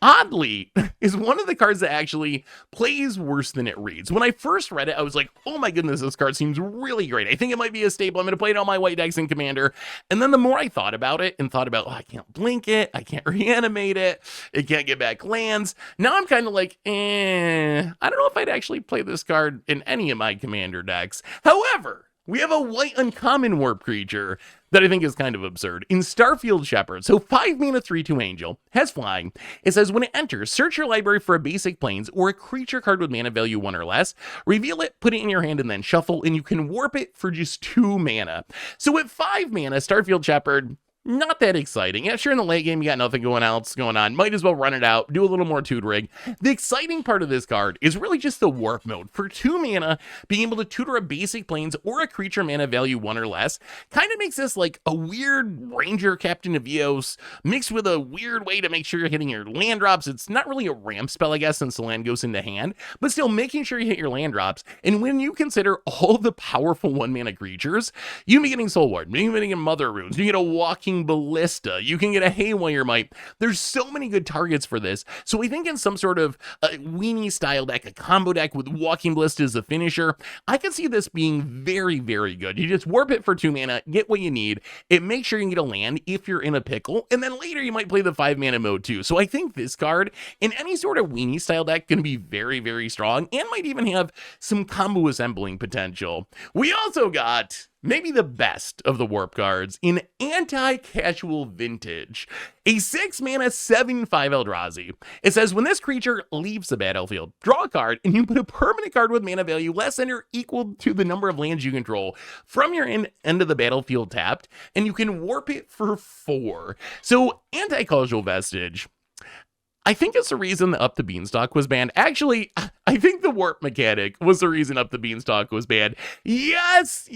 [SPEAKER 1] oddly, is one of the cards that actually plays worse than it reads. When I first read it, I was like, oh my goodness, this card seems really great. I think it might be a staple. I'm going to play it on my white decks in Commander. And then the more I thought about it and thought about, oh, I can't blink it, I can't reanimate it, it can't get back lands. Now I'm kind of like, I don't know if I'd actually play this card in any of my Commander decks. However, we have a white uncommon warp creature that I think is kind of absurd. In Starfield Shepherd, so 5 mana 3/2 angel, has flying. It says when it enters, search your library for a basic plains or a creature card with mana value 1 or less, reveal it, put it in your hand, and then shuffle, and you can warp it for just 2 mana. So at 5 mana, Starfield Shepherd, not that exciting. Yeah, sure, in the late game, you got nothing else going on. Might as well run it out, do a little more tutoring. The exciting part of this card is really just the warp mode. For 2 mana, being able to tutor a basic plains or a creature mana value 1 or less kind of makes this like a weird Ranger Captain of Eos mixed with a weird way to make sure you're hitting your land drops. It's not really a ramp spell, I guess, since the land goes into hand, but still making sure you hit your land drops. And when you consider all the powerful 1 mana creatures, you can be getting Soul Ward, you can be getting Mother Runes, you get a Walking Ballista, you can get a Haywire Might. There's so many good targets for this. So I think in some sort of weenie style deck, a combo deck with Walking Ballista as the finisher, I can see this being very, very good. You just warp it for 2 mana, get what you need. It makes sure you can get a land if you're in a pickle, and then later you might play the 5 mana mode too. So I think this card in any sort of weenie style deck can be very, very strong and might even have some combo assembling potential. We also got maybe the best of the warp cards in Anticausal Vestige, a 6 mana 7/5 Eldrazi. It says when this creature leaves the battlefield, draw a card, and you put a permanent card with mana value less than or equal to the number of lands you control from your end of the battlefield tapped, and you can warp it for 4. So Anticausal Vestige, I think it's the reason that Up the Beanstalk was banned. Actually, I think the warp mechanic was the reason Up the Beanstalk was banned. Yes.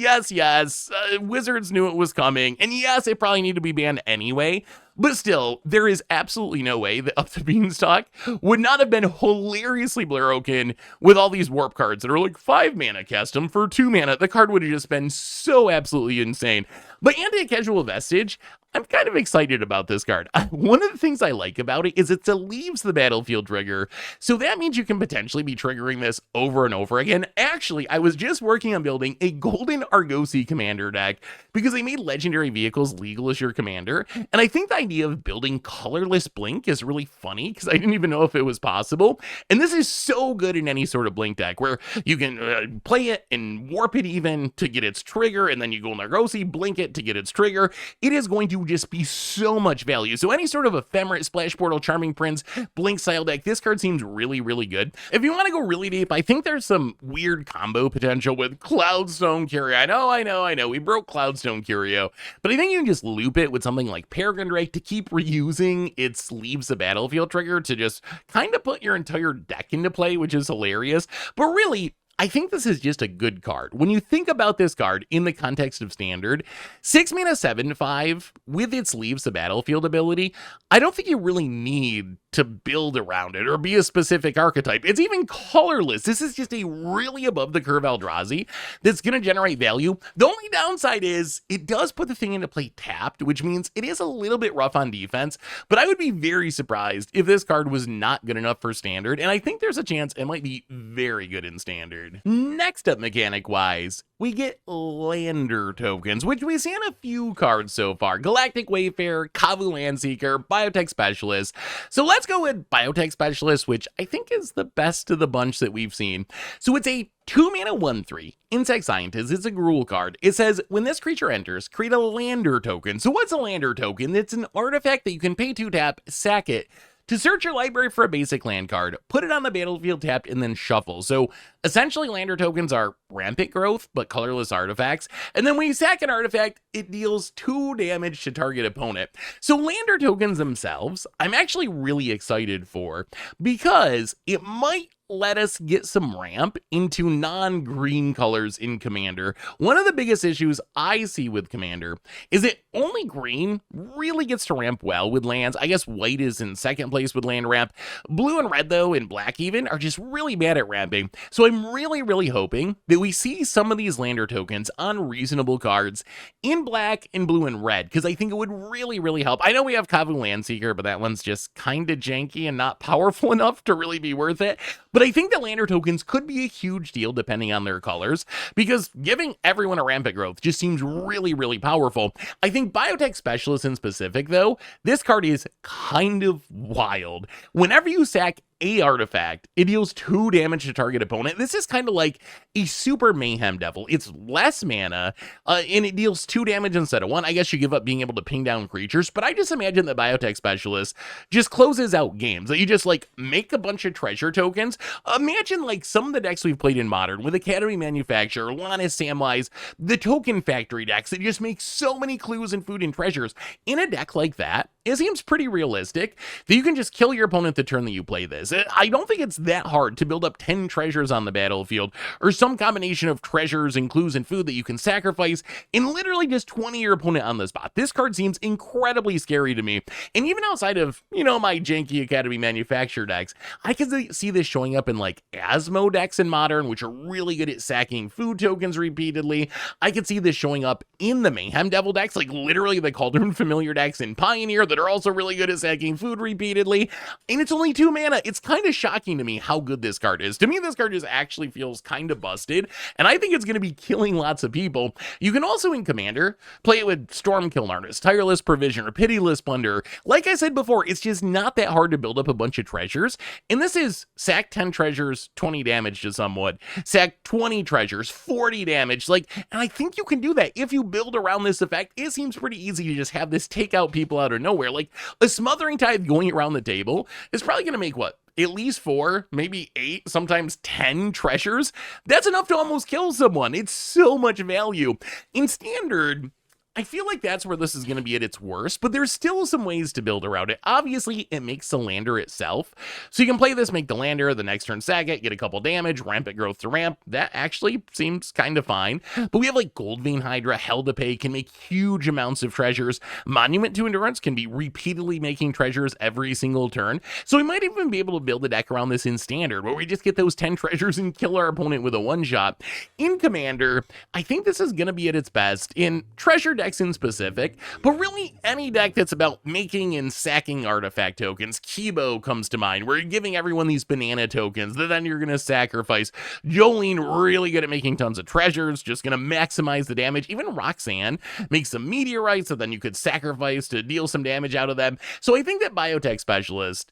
[SPEAKER 1] Wizards knew it was coming. And yes, it probably needed to be banned anyway. But still, there is absolutely no way that Up the Beanstalk would not have been hilariously broken with all these warp cards that are like 5 mana, cast them for 2 mana. The card would have just been so absolutely insane. But Anticausal Vestige, I'm kind of excited about this card. One of the things I like about it is it leaves the battlefield trigger. So that means you can potentially be triggering this over and over again. Actually, I was just working on building a Golden Argosy commander deck because they made legendary vehicles legal as your commander. And I think the idea of building colorless blink is really funny because I didn't even know if it was possible. And this is so good in any sort of blink deck where you can play it and warp it even to get its trigger, and then you go in Argosy, blink it to get its trigger. It is going to just be so much value. So any sort of Ephemerate, Splash Portal, Charming Prince, blink style deck, this card seems really, really good. If you want to go really deep, I think there's some weird combo potential with Cloudstone Curio. I know. We broke Cloudstone Curio, but I think you can just loop it with something like Peregrine Drake to keep reusing its leaves the battlefield trigger to just kind of put your entire deck into play, which is hilarious. But really, I think this is just a good card. When you think about this card in the context of Standard, 6 mana 7/5 with its leaves the battlefield ability, I don't think you really need to build around it or be a specific archetype. It's even colorless. This is just a really above the curve Eldrazi that's going to generate value. The only downside is it does put the thing into play tapped, which means it is a little bit rough on defense, but I would be very surprised if this card was not good enough for Standard, and I think there's a chance it might be very good in Standard. card. Next up, mechanic-wise, we get lander tokens, which we see on a few cards so far. Galactic Wayfarer, Kavu Landseeker, Biotech Specialist. So let's go with Biotech Specialist, which I think is the best of the bunch that we've seen. So it's a 2-mana 1/3 Insect Scientist. It's a Gruul card. It says, when this creature enters, create a lander token. So what's a lander token? It's an artifact that you can pay 2 tap, sack it, to search your library for a basic land card, put it on the battlefield tapped, and then shuffle. So essentially, lander tokens are rampant growth, but colorless artifacts. And then when you sack an artifact, it deals 2 damage to target opponent. So lander tokens themselves, I'm actually really excited for, because it might let us get some ramp into non-green colors in Commander. One of the biggest issues I see with Commander is that only green really gets to ramp well with lands. I guess white is in second place with land ramp. Blue and red, though, and black even, are just really bad at ramping. So I'm really hoping that we see some of these lander tokens on reasonable cards in black and blue and red, because I think it would really help. I know we have Kavu Landseeker, but that one's just kind of janky and not powerful enough to really be worth it. But I think that lander tokens could be a huge deal depending on their colors, because giving everyone a rampant growth just seems really powerful. I think Biotech Specialist in specific, though, this card is kind of wild. Whenever you sack a artifact, it deals 2 damage to target opponent. This is kind of like a super Mayhem Devil. It's less mana, and it deals 2 damage instead of 1. I guess you give up being able to ping down creatures, but I just imagine that Biotech Specialist just closes out games. That you just, like, make a bunch of treasure tokens. Imagine, like, some of the decks we've played in Modern with Academy Manufacturer, Lannis, Samwise, the Token Factory decks that just make so many clues and food and treasures. In a deck like that, it seems pretty realistic that you can just kill your opponent the turn that you play this. I don't think it's that hard to build up 10 treasures on the battlefield, or some combination of treasures and clues and food that you can sacrifice, and literally just 20 your opponent on the spot. This card seems incredibly scary to me, and even outside of, you know, my janky Academy Manufacturer decks, I can see this showing up in, like, Asmo decks in Modern, which are really good at sacking food tokens repeatedly. I could see this showing up in the Mayhem Devil decks, like literally the Cauldron Familiar decks in Pioneer that are also really good at sacking food repeatedly, and it's only 2 mana. It's kind of shocking to me how good this card is. To me, this card just actually feels kind of busted, and I think it's going to be killing lots of people. You can also, in Commander, play it with Stormkiln Artist, Tireless Provisioner, Pitiless Plunder. Like I said before, it's just not that hard to build up a bunch of treasures, and this is sack 10 treasures, 20 damage to someone, sack 20 treasures, 40 damage, like, and I think you can do that if you build around this effect. It seems pretty easy to just have this take out people out of nowhere. Like, a Smothering Tithe going around the table is probably going to make, what, at least 4, maybe 8, sometimes 10 treasures? That's enough to almost kill someone. It's so much value. In Standard, I feel like that's where this is going to be at its worst, but there's still some ways to build around it. Obviously, it makes the lander itself. So you can play this, make the lander, the next turn sack it, get a couple damage, rampant growth to ramp. That actually seems kind of fine. But we have like Goldvein Hydra, Hell to Pay, can make huge amounts of treasures. Monument to Endurance can be repeatedly making treasures every single turn. So we might even be able to build a deck around this in Standard, where we just get those 10 treasures and kill our opponent with a one-shot. In Commander, I think this is going to be at its best in treasure decks in specific, but really any deck that's about making and sacking artifact tokens. Kibo comes to mind, where you're giving everyone these banana tokens that then you're going to sacrifice. Jolene, really good at making tons of treasures, just going to maximize the damage. Even Roxanne makes some meteorites that then you could sacrifice to deal some damage out of them. So I think that Biotech Specialist,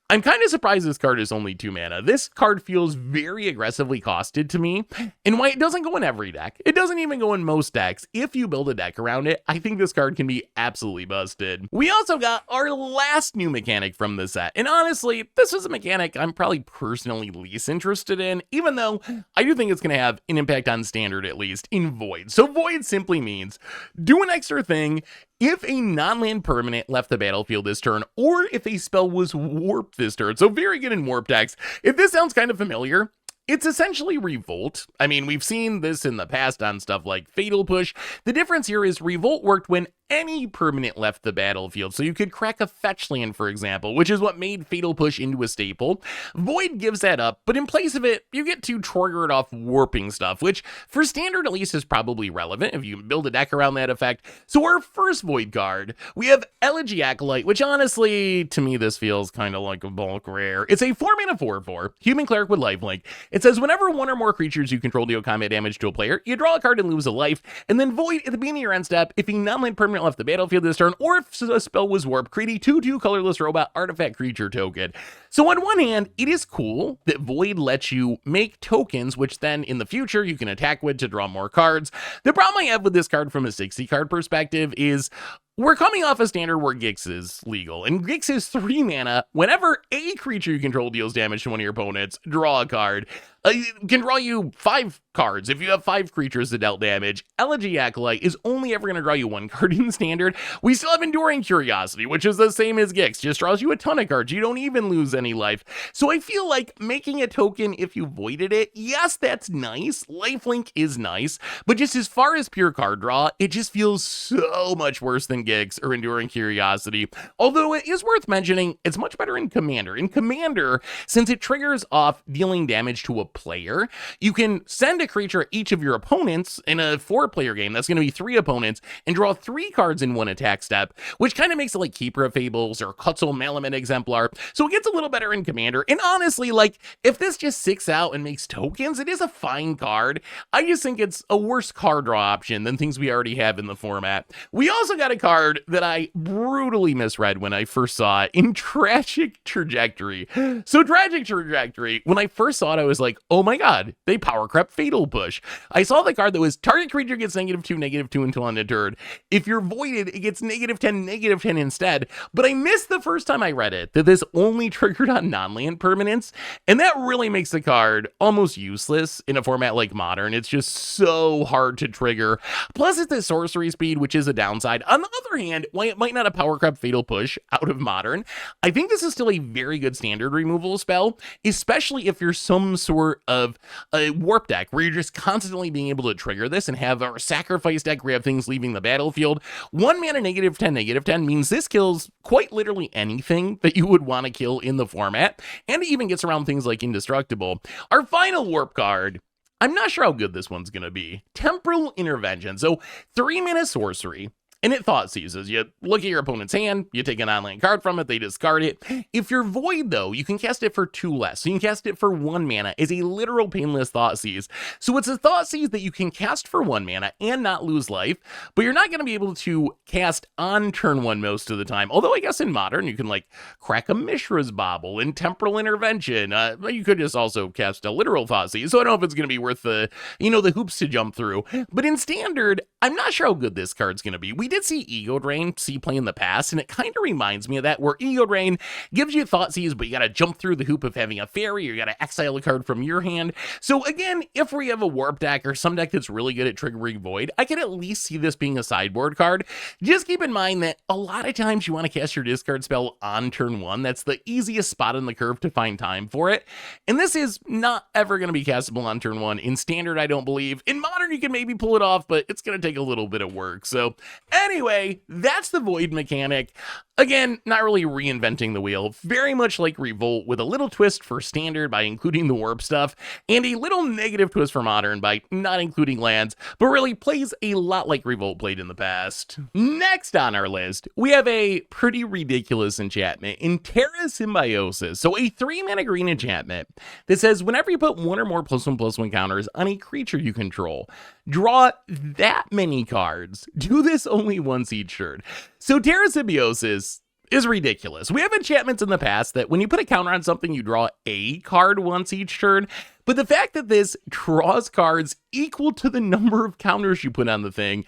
[SPEAKER 1] I'm kind of surprised this card is only 2 mana. This card feels very aggressively costed to me, and why it doesn't go in every deck. It doesn't even go in most decks. If you build a deck around it, I think this card can be absolutely busted. We also got our last new mechanic from the set, and honestly, this is a mechanic I'm probably personally least interested in, even though I do think it's going to have an impact on Standard, at least, in Void. So Void simply means do an extra thing if a non-land permanent left the battlefield this turn, or if a spell was warped this turn. So very good in warp decks. If this sounds kind of familiar, it's essentially Revolt. I mean, we've seen this in the past on stuff like Fatal Push. The difference here is Revolt worked when any permanent left the battlefield. So you could crack a fetch land, for example, which is what made Fatal Push into a staple. Void gives that up, but in place of it, you get to trigger it off warping stuff, which for standard at least is probably relevant if you build a deck around that effect. So our first Void card, we have Elegy Acolyte, which honestly, to me, this feels kind of like a bulk rare. It's a 4-mana 4/4, human cleric with lifelink. It says whenever one or more creatures you control deal combat damage to a player, you draw a card and lose a life, and then Void at the beginning of your end step, if you non-land permanent left the battlefield this turn, or if a spell was warped, create a 2/2 colorless robot artifact creature token. So on one hand, it is cool that Void lets you make tokens, which then in the future you can attack with to draw more cards. The problem I have with this card from a 60 card perspective is we're coming off a standard where Gix is legal, and Gix is 3 mana. Whenever a creature you control deals damage to one of your opponents, draw a card. It can draw you 5 cards if you have 5 creatures that dealt damage. Elegy Acolyte is only ever going to draw you 1 card in standard. We still have Enduring Curiosity, which is the same as Gix, just draws you a ton of cards. You don't even lose any life. So I feel like making a token if you voided it, yes, that's nice. Lifelink is nice, but just as far as pure card draw, it just feels so much worse than Gix or Enduring Curiosity. Although it is worth mentioning, it's much better in Commander. In Commander, since it triggers off dealing damage to a player, you can send a creature at each of your opponents in a 4-player game. That's going to be 3 opponents and draw 3 cards in 1 attack step, which kind of makes it like Keeper of Fables or Quetzal Malamet Exemplar. So it gets a little better in Commander. And honestly, like, if this just sticks out and makes tokens, it is a fine card. I just think it's a worse card draw option than things we already have in the format. We also got a card that I brutally misread when I first saw it in Tragic Trajectory. So Tragic Trajectory, when I first saw it, I was like, oh my god, they power crept Fatal Push. I saw the card that was target creature gets -2/-2 until undeterred. If you're voided, it gets -10/-10 instead. But I missed the first time I read it that this only triggered on non-land permanents, and that really makes the card almost useless in a format like Modern. It's just so hard to trigger. Plus it's the sorcery speed, which is a downside. On the other hand, while it might not have power crept Fatal Push out of Modern, I think this is still a very good standard removal spell, especially if you're some sort of a warp deck where you're just constantly being able to trigger this and have a sacrifice deck where you have things leaving the battlefield. 1 mana -10/-10 means this kills quite literally anything that you would want to kill in the format, and it even gets around things like Indestructible. Our final warp card, I'm not sure how good this one's going to be. Temporal Intervention. So 3 mana sorcery. And it thought seizes. You look at your opponent's hand, you take an online card from it, they discard it. If you're void, though, you can cast it for 2 less. So you can cast it for 1 mana as a literal painless thought seize. So it's a thought seize that you can cast for 1 mana and not lose life, but you're not going to be able to cast on turn 1 most of the time. Although I guess in Modern, you can like crack a Mishra's Bauble in Temporal Intervention. You could just also cast a literal thought seize. So I don't know if it's going to be worth the, the hoops to jump through. But in Standard, I'm not sure how good this card's going to be. We did see Ego Drain play in the past, and it kind of reminds me of that, where Ego Drain gives you thought seize, but you got to jump through the hoop of having a fairy, or you got to exile a card from your hand. So again, if we have a warp deck or some deck that's really good at triggering void, I can at least see this being a sideboard card. Just keep in mind that a lot of times you want to cast your discard spell on turn 1. That's the easiest spot on the curve to find time for it. And this is not ever going to be castable on turn 1. In Standard, I don't believe. In Modern, you can maybe pull it off, but it's going to take a little bit of work. So anyway, that's the void mechanic. Again, not really reinventing the wheel. Very much like Revolt, with a little twist for Standard by including the warp stuff, and a little negative twist for Modern by not including lands, but really plays a lot like Revolt played in the past. Next on our list, we have a pretty ridiculous enchantment in Terrasymboisis. So a 3-mana green enchantment that says whenever you put 1 or more +1/+1 counters on a creature you control, draw that many cards. Do this only once each turn. So Terrasymboisis is ridiculous. We have enchantments in the past that when you put a counter on something, you draw a card once each turn. But the fact that this draws cards equal to the number of counters you put on the thing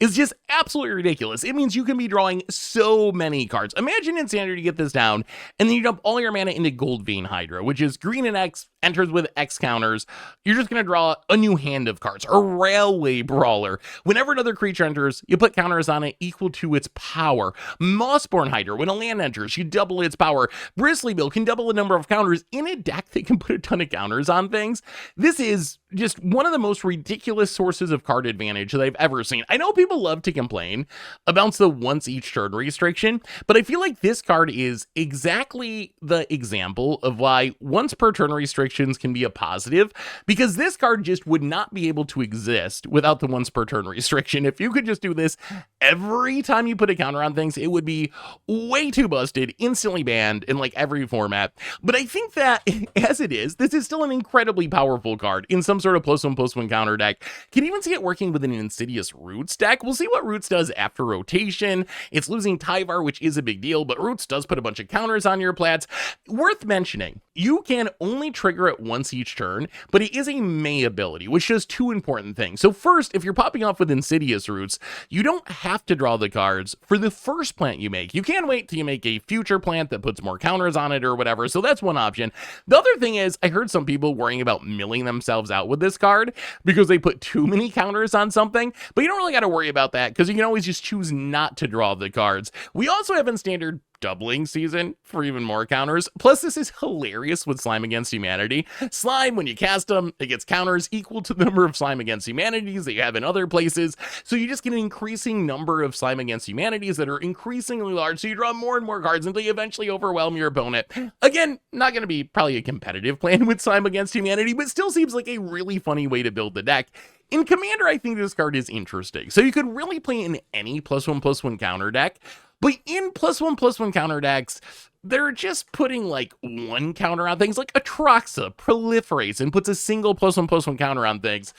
[SPEAKER 1] is just absolutely ridiculous. It means you can be drawing so many cards. Imagine in Standard you get this down, and then you dump all your mana into Gold Vein Hydra, which is green and X, enters with X counters, you're just going to draw a new hand of cards. A Railway Brawler. Whenever another creature enters, you put counters on it equal to its power. Mossborn Hydra. When a land enters, you double its power. Bristly Bill can double the number of counters in a deck that can put a ton of counters on things. This is just one of the most ridiculous sources of card advantage that I've ever seen. I know people love to complain about the once each turn restriction, but I feel like this card is exactly the example of why once per turn restrictions can be a positive, because this card just would not be able to exist without the once per turn restriction. If you could just do this every time you put a counter on things, it would be way too busted, instantly banned in like every format. But I think that as it is, this is still an incredibly powerful card in some sort of +1/+1 counter deck. Can even see it working with an Insidious Roots deck. We'll see what Roots does after rotation. It's losing Tyvar, which is a big deal, but Roots does put a bunch of counters on your plats. Worth mentioning, you can only trigger it once each turn, but it is a May ability, which does two important things. So first, if you're popping off with Insidious Roots, you don't have to draw the cards for the first plant you make. You can wait till you make a future plant that puts more counters on it or whatever, so that's one option. The other thing is, I heard some people worrying about milling themselves out with this card because they put too many counters on something, but you don't really got to worry about that because you can always just choose not to draw the cards. We also have in standard doubling season for even more counters. Plus, this is hilarious with Slime Against Humanity. Slime, when you cast them, it gets counters equal to the number of Slime Against Humanities that you have in other places. So you just get an increasing number of Slime Against Humanities that are increasingly large. So you draw more and more cards until you eventually overwhelm your opponent. Again, not going to be probably a competitive plan with Slime Against Humanity, but still seems like a really funny way to build the deck. In Commander, I think this card is interesting. So you could really play in any +1/+1 counter deck. But in +1/+1 counter decks, they're just putting like one counter on things, like Atraxa proliferates and puts a single +1/+1 counter on things.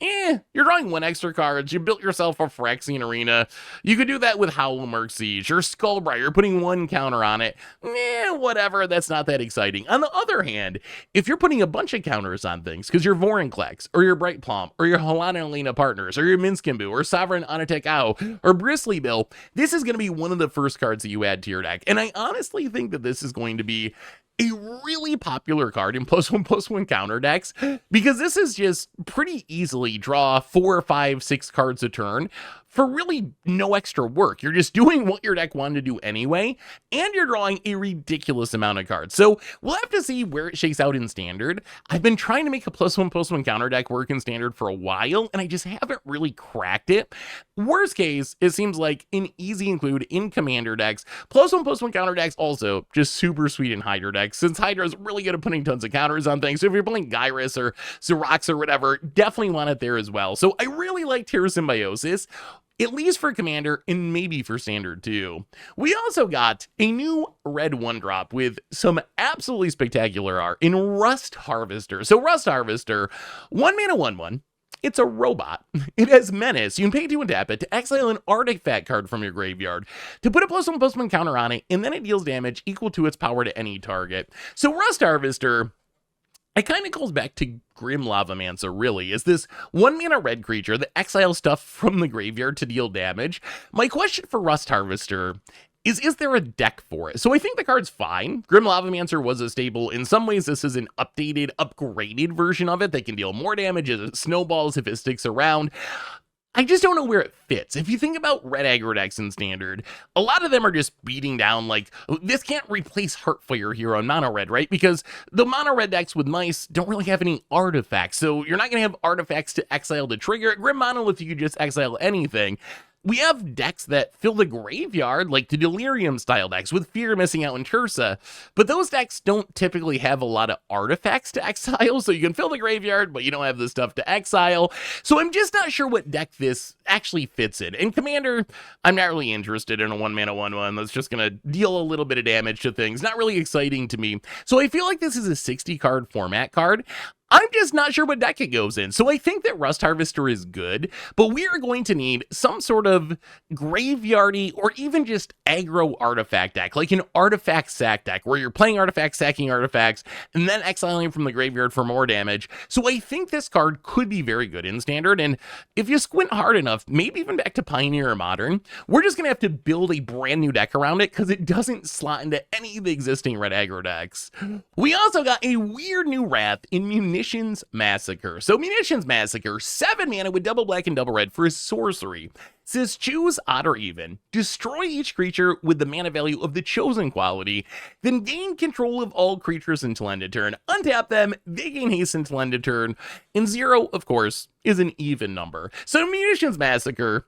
[SPEAKER 1] You're drawing one extra cards. You built yourself a Phyrexian Arena. You could do that with Howlmark Siege or Skullbriar, putting one counter on it. Whatever, that's not that exciting. On the other hand, if you're putting a bunch of counters on things, because your Vorinclex, or your Bright Plum, or your Helana and Lena partners, or your Minskimbu, or Sovereign Anatek Ow, or Bristly Bill, this is going to be one of the first cards that you add to your deck. And I honestly think that this is going to be a really popular card in +1/+1 counter decks, because this is just pretty easily draw 4, 5, 6 cards a turn for really no extra work. You're just doing what your deck wanted to do anyway, and you're drawing a ridiculous amount of cards. So we'll have to see where it shakes out in Standard. I've been trying to make a +1/+1 counter deck work in Standard for a while, and I just haven't really cracked it. Worst case, it seems like an easy include in Commander decks. +1/+1 counter decks also just super sweet in Hydra decks, since Hydra is really good at putting tons of counters on things. So if you're playing Gyrus or Xerox or whatever, definitely want it there as well. So I really like Terrasymboisis, at least for Commander, and maybe for Standard too. We also got a new red 1-drop with some absolutely spectacular art in Rust Harvester. So Rust Harvester, 1 mana 1/1. It's a robot. It has Menace. You can pay 2 and tap it to exile an artifact card from your graveyard, to put a +1/+1 counter on it, and then it deals damage equal to its power to any target. So Rust Harvester, it kind of calls back to Grim Lavamancer, really. Is this 1 mana red creature that exiles stuff from the graveyard to deal damage? My question for Rust Harvester is there a deck for it? So I think the card's fine. Grim Lavamancer was a staple. In some ways, this is an updated, upgraded version of it that can deal more damage as it snowballs if it sticks around. I just don't know where it fits. If you think about red aggro decks in Standard, a lot of them are just beating down, like, this can't replace Heartfire here on mono red, right? Because the mono red decks with mice don't really have any artifacts, so you're not going to have artifacts to exile to trigger it. Grim Monolith, you could just exile anything. We have decks that fill the graveyard, like the Delirium style decks, with Fear missing out in Tursa, but those decks don't typically have a lot of artifacts to exile, so you can fill the graveyard, but you don't have the stuff to exile. So I'm just not sure what deck this actually fits in. In Commander, I'm not really interested in a 1 mana 1/1 that's just going to deal a little bit of damage to things. Not really exciting to me. So I feel like this is a 60 card format card. I'm just not sure what deck it goes in. So I think that Rust Harvester is good, but we are going to need some sort of graveyardy or even just aggro artifact deck, like an artifact sack deck where you're playing artifacts, sacking artifacts, and then exiling from the graveyard for more damage. So I think this card could be very good in Standard, and if you squint hard enough, maybe even back to Pioneer or Modern, we're just going to have to build a brand new deck around it because it doesn't slot into any of the existing red aggro decks. We also got a weird new wrath in Mutinous Massacre. So Mutinous Massacre, 7 mana with double black and double red for a sorcery. Says choose odd or even, destroy each creature with the mana value of the chosen quality, then gain control of all creatures until end of turn. Untap them, they gain haste until end of turn, and 0, of course, is an even number. So Mutinous Massacre,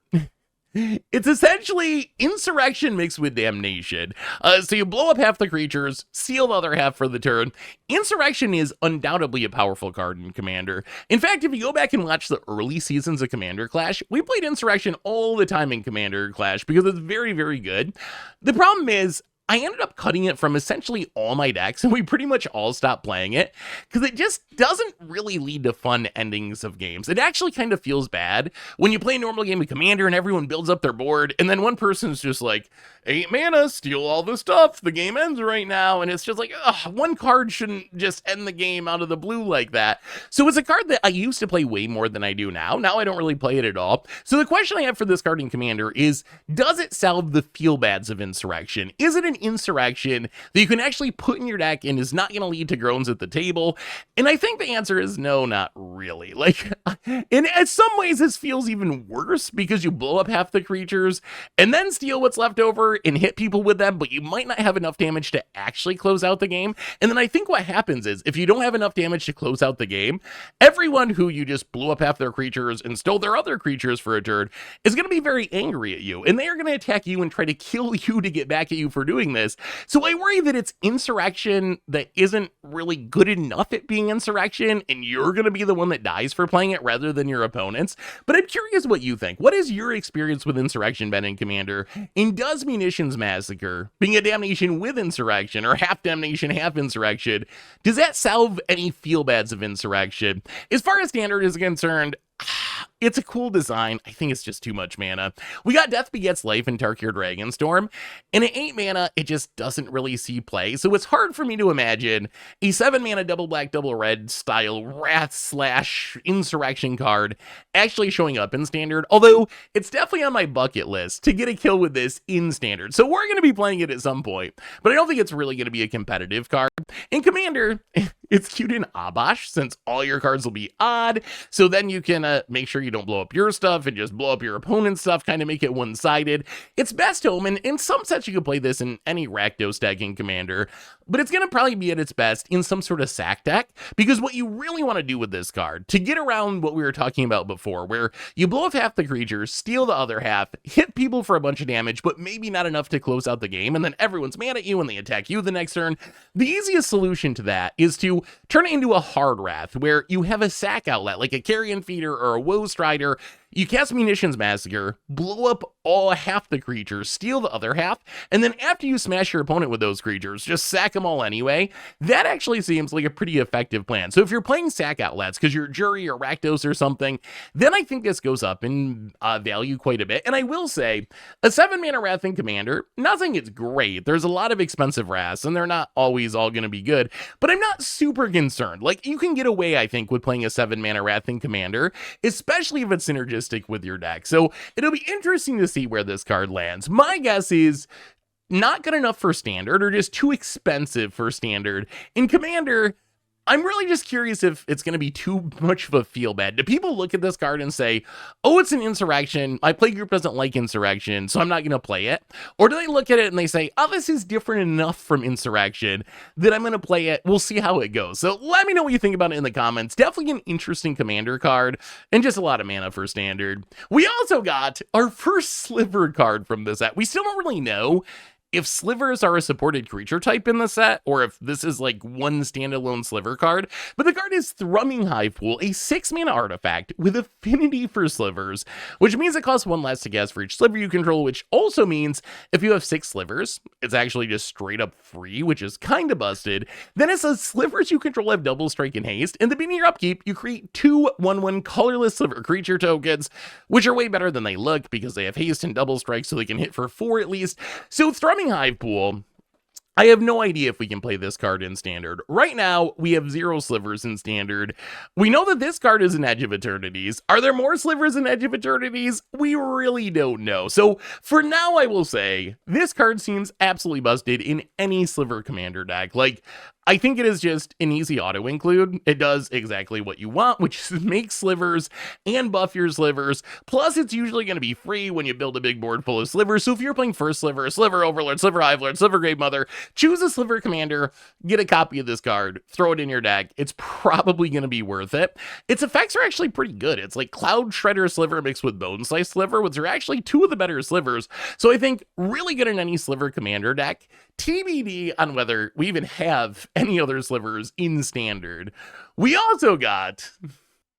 [SPEAKER 1] it's essentially Insurrection mixed with Damnation. So you blow up half the creatures, seal the other half for the turn. Insurrection is undoubtedly a powerful card in Commander. In fact, if you go back and watch the early seasons of Commander Clash, we played Insurrection all the time in Commander Clash because it's very, very good. The problem is, I ended up cutting it from essentially all my decks, and we pretty much all stopped playing it, because it just doesn't really lead to fun endings of games. It actually kind of feels bad when you play a normal game of Commander and everyone builds up their board, and then one person's just like, 8 mana, steal all the stuff, the game ends right now, and it's just like, ugh, one card shouldn't just end the game out of the blue like that. So it's a card that I used to play way more than I do now. Now I don't really play it at all. So the question I have for this card in Commander is, does it solve the feel-bads of Insurrection? Is it an Insurrection that you can actually put in your deck and is not going to lead to groans at the table? And I think the answer is no, not really. Like, in some ways this feels even worse because you blow up half the creatures and then steal what's left over and hit people with them, but you might not have enough damage to actually close out the game. And then I think what happens is, if you don't have enough damage to close out the game, everyone who you just blew up half their creatures and stole their other creatures for a turn is going to be very angry at you, and they are going to attack you and try to kill you to get back at you for doing this. So I worry that it's Insurrection that isn't really good enough at being Insurrection, and you're going to be the one that dies for playing it rather than your opponents. But I'm curious what you think. What is your experience with Insurrection been in Commander? And does Mutinous Massacre, being a Damnation with Insurrection, or half Damnation, half Insurrection, does that solve any feel-bads of Insurrection? As far as Standard is concerned, it's a cool design. I think it's just too much mana. We got Death Begets Life and Tarkir Dragonstorm, and at 8 mana, it just doesn't really see play, so it's hard for me to imagine a 7 mana double black, double red style Wrath / Insurrection card actually showing up in Standard, although it's definitely on my bucket list to get a kill with this in Standard, so we're going to be playing it at some point, but I don't think it's really going to be a competitive card. In Commander, it's cute in Abash, since all your cards will be odd, so then you can make sure you don't blow up your stuff and just blow up your opponent's stuff, kind of make it one-sided. It's best home, and in some sets you could play this in any Rakdos deck in Commander, but it's going to probably be at its best in some sort of sack deck, because what you really want to do with this card, to get around what we were talking about before, where you blow up half the creatures, steal the other half, hit people for a bunch of damage, but maybe not enough to close out the game, and then everyone's mad at you and they attack you the next turn, the easiest solution to that is to turn it into a hard wrath, where you have a sack outlet, like a Carrion Feeder or a Woe Strider. You cast Mutinous Massacre, blow up all half the creatures, steal the other half, and then after you smash your opponent with those creatures, just sack them all anyway. That actually seems like a pretty effective plan. So if you're playing sack outlets because you're Jury or Rakdos or something, then I think this goes up in value quite a bit. And I will say, a 7 mana Wrath in Commander, not saying it's great. There's a lot of expensive Wraths, and they're not always all going to be good, but I'm not super concerned. Like, you can get away, I think, with playing a 7 mana Wrath in Commander, especially if it's synergistic with your deck. So it'll be interesting to see where this card lands. My guess is not good enough for Standard, or just too expensive for Standard. In Commander, I'm really just curious if it's going to be too much of a feel bad. Do people look at this card and say, oh, it's an Insurrection, my play group doesn't like Insurrection, so I'm not going to play it? Or do they look at it and they say, oh, this is different enough from Insurrection that I'm going to play it, we'll see how it goes. So let me know what you think about it in the comments. Definitely an interesting Commander card, and just a lot of mana for Standard. We also got our first Sliver card from this set. We still don't really know if slivers are a supported creature type in the set, or if this is like one standalone sliver card, but the card is Thrumming Hivestone, a 6-mana artifact with affinity for slivers, which means it costs 1 less to cast for each sliver you control, which also means if you have 6 slivers, it's actually just straight up free, which is kind of busted. Then it says slivers you control have double strike and haste. In the beginning of your upkeep, you create 2 1/1 colorless sliver creature tokens, which are way better than they look because they have haste and double strike, so they can hit for 4 at least. So Thrumming Hivestone, I have no idea if we can play this card in Standard. Right now, we have 0 slivers in Standard. We know that this card is an Edge of Eternities. Are there more slivers in Edge of Eternities? We really don't know. So for now, I will say, this card seems absolutely busted in any sliver commander deck. Like, I think it is just an easy auto include. It does exactly what you want, which is make slivers and buff your slivers. Plus, it's usually going to be free when you build a big board full of slivers. So if you're playing first sliver, sliver overlord, sliver hive lord, sliver grave mother, choose a sliver commander, get a copy of this card, throw it in your deck. It's probably going to be worth it. Its effects are actually pretty good. It's like Cloud Shredder Sliver mixed with Bone Slice Sliver, which are actually 2 of the better slivers. So I think really good in any sliver commander deck. TBD on whether we even have any other slivers in Standard. We also got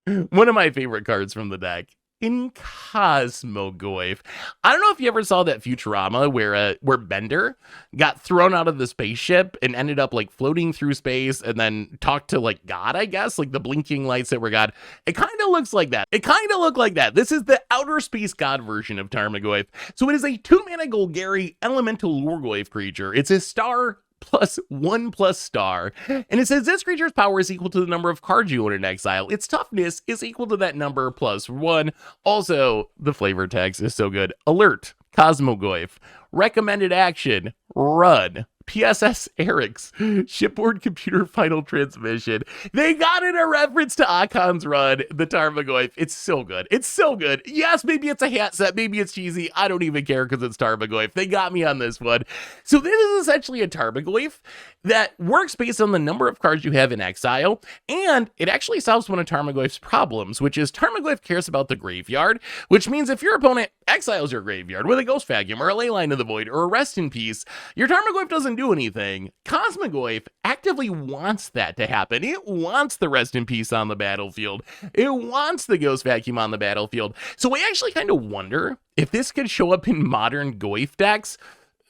[SPEAKER 1] one of my favorite cards from the deck in Cosmogoyf. I don't know if you ever saw that Futurama where Bender got thrown out of the spaceship and ended up like floating through space and then talked to like God, I guess, like the blinking lights that were God. It kind of looks like that. It kind of looked like that. This is the outer space God version of Tarmogoyf. So it is a 2-mana Golgari elemental Lorgoyf creature. It's a star +1 star, and it says this creature's power is equal to the number of cards you own in exile. Its toughness is equal to that number +1. Also, the flavor text is so good. Alert, Cosmogoyf. Recommended action, run. PSS Eric's Shipboard Computer Final Transmission. They got in a reference to Akon's run, the Tarmogoyf. It's so good. It's so good. Yes, maybe it's a hat set. Maybe it's cheesy. I don't even care because it's Tarmogoyf. They got me on this one. So this is essentially a Tarmogoyf that works based on the number of cards you have in exile, and it actually solves one of Tarmogoyf's problems, which is Tarmogoyf cares about the graveyard, which means if your opponent exiles your graveyard with a Ghost Vacuum or a Leyline of the Void or a Rest in Peace, your Tarmogoyf doesn't do anything. Cosmogoyf actively wants that to happen. It wants the Rest in Peace on the battlefield. It wants the Ghost Vacuum on the battlefield. So I actually kind of wonder if this could show up in modern Goyf decks.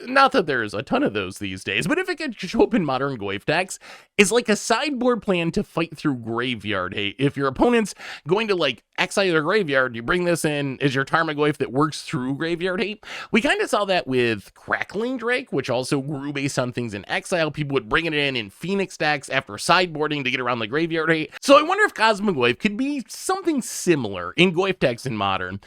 [SPEAKER 1] Not that there's a ton of those these days, but if it could show up in modern Goyf decks, is like a sideboard plan to fight through graveyard hate. If your opponent's going to like exile your graveyard, you bring this in as your Tarmogoyf that works through graveyard hate. We kind of saw that with Crackling Drake, which also grew based on things in exile. People would bring it in Phoenix decks after sideboarding to get around the graveyard hate. So I wonder if Cosmogoyf could be something similar in Goyf decks in modern.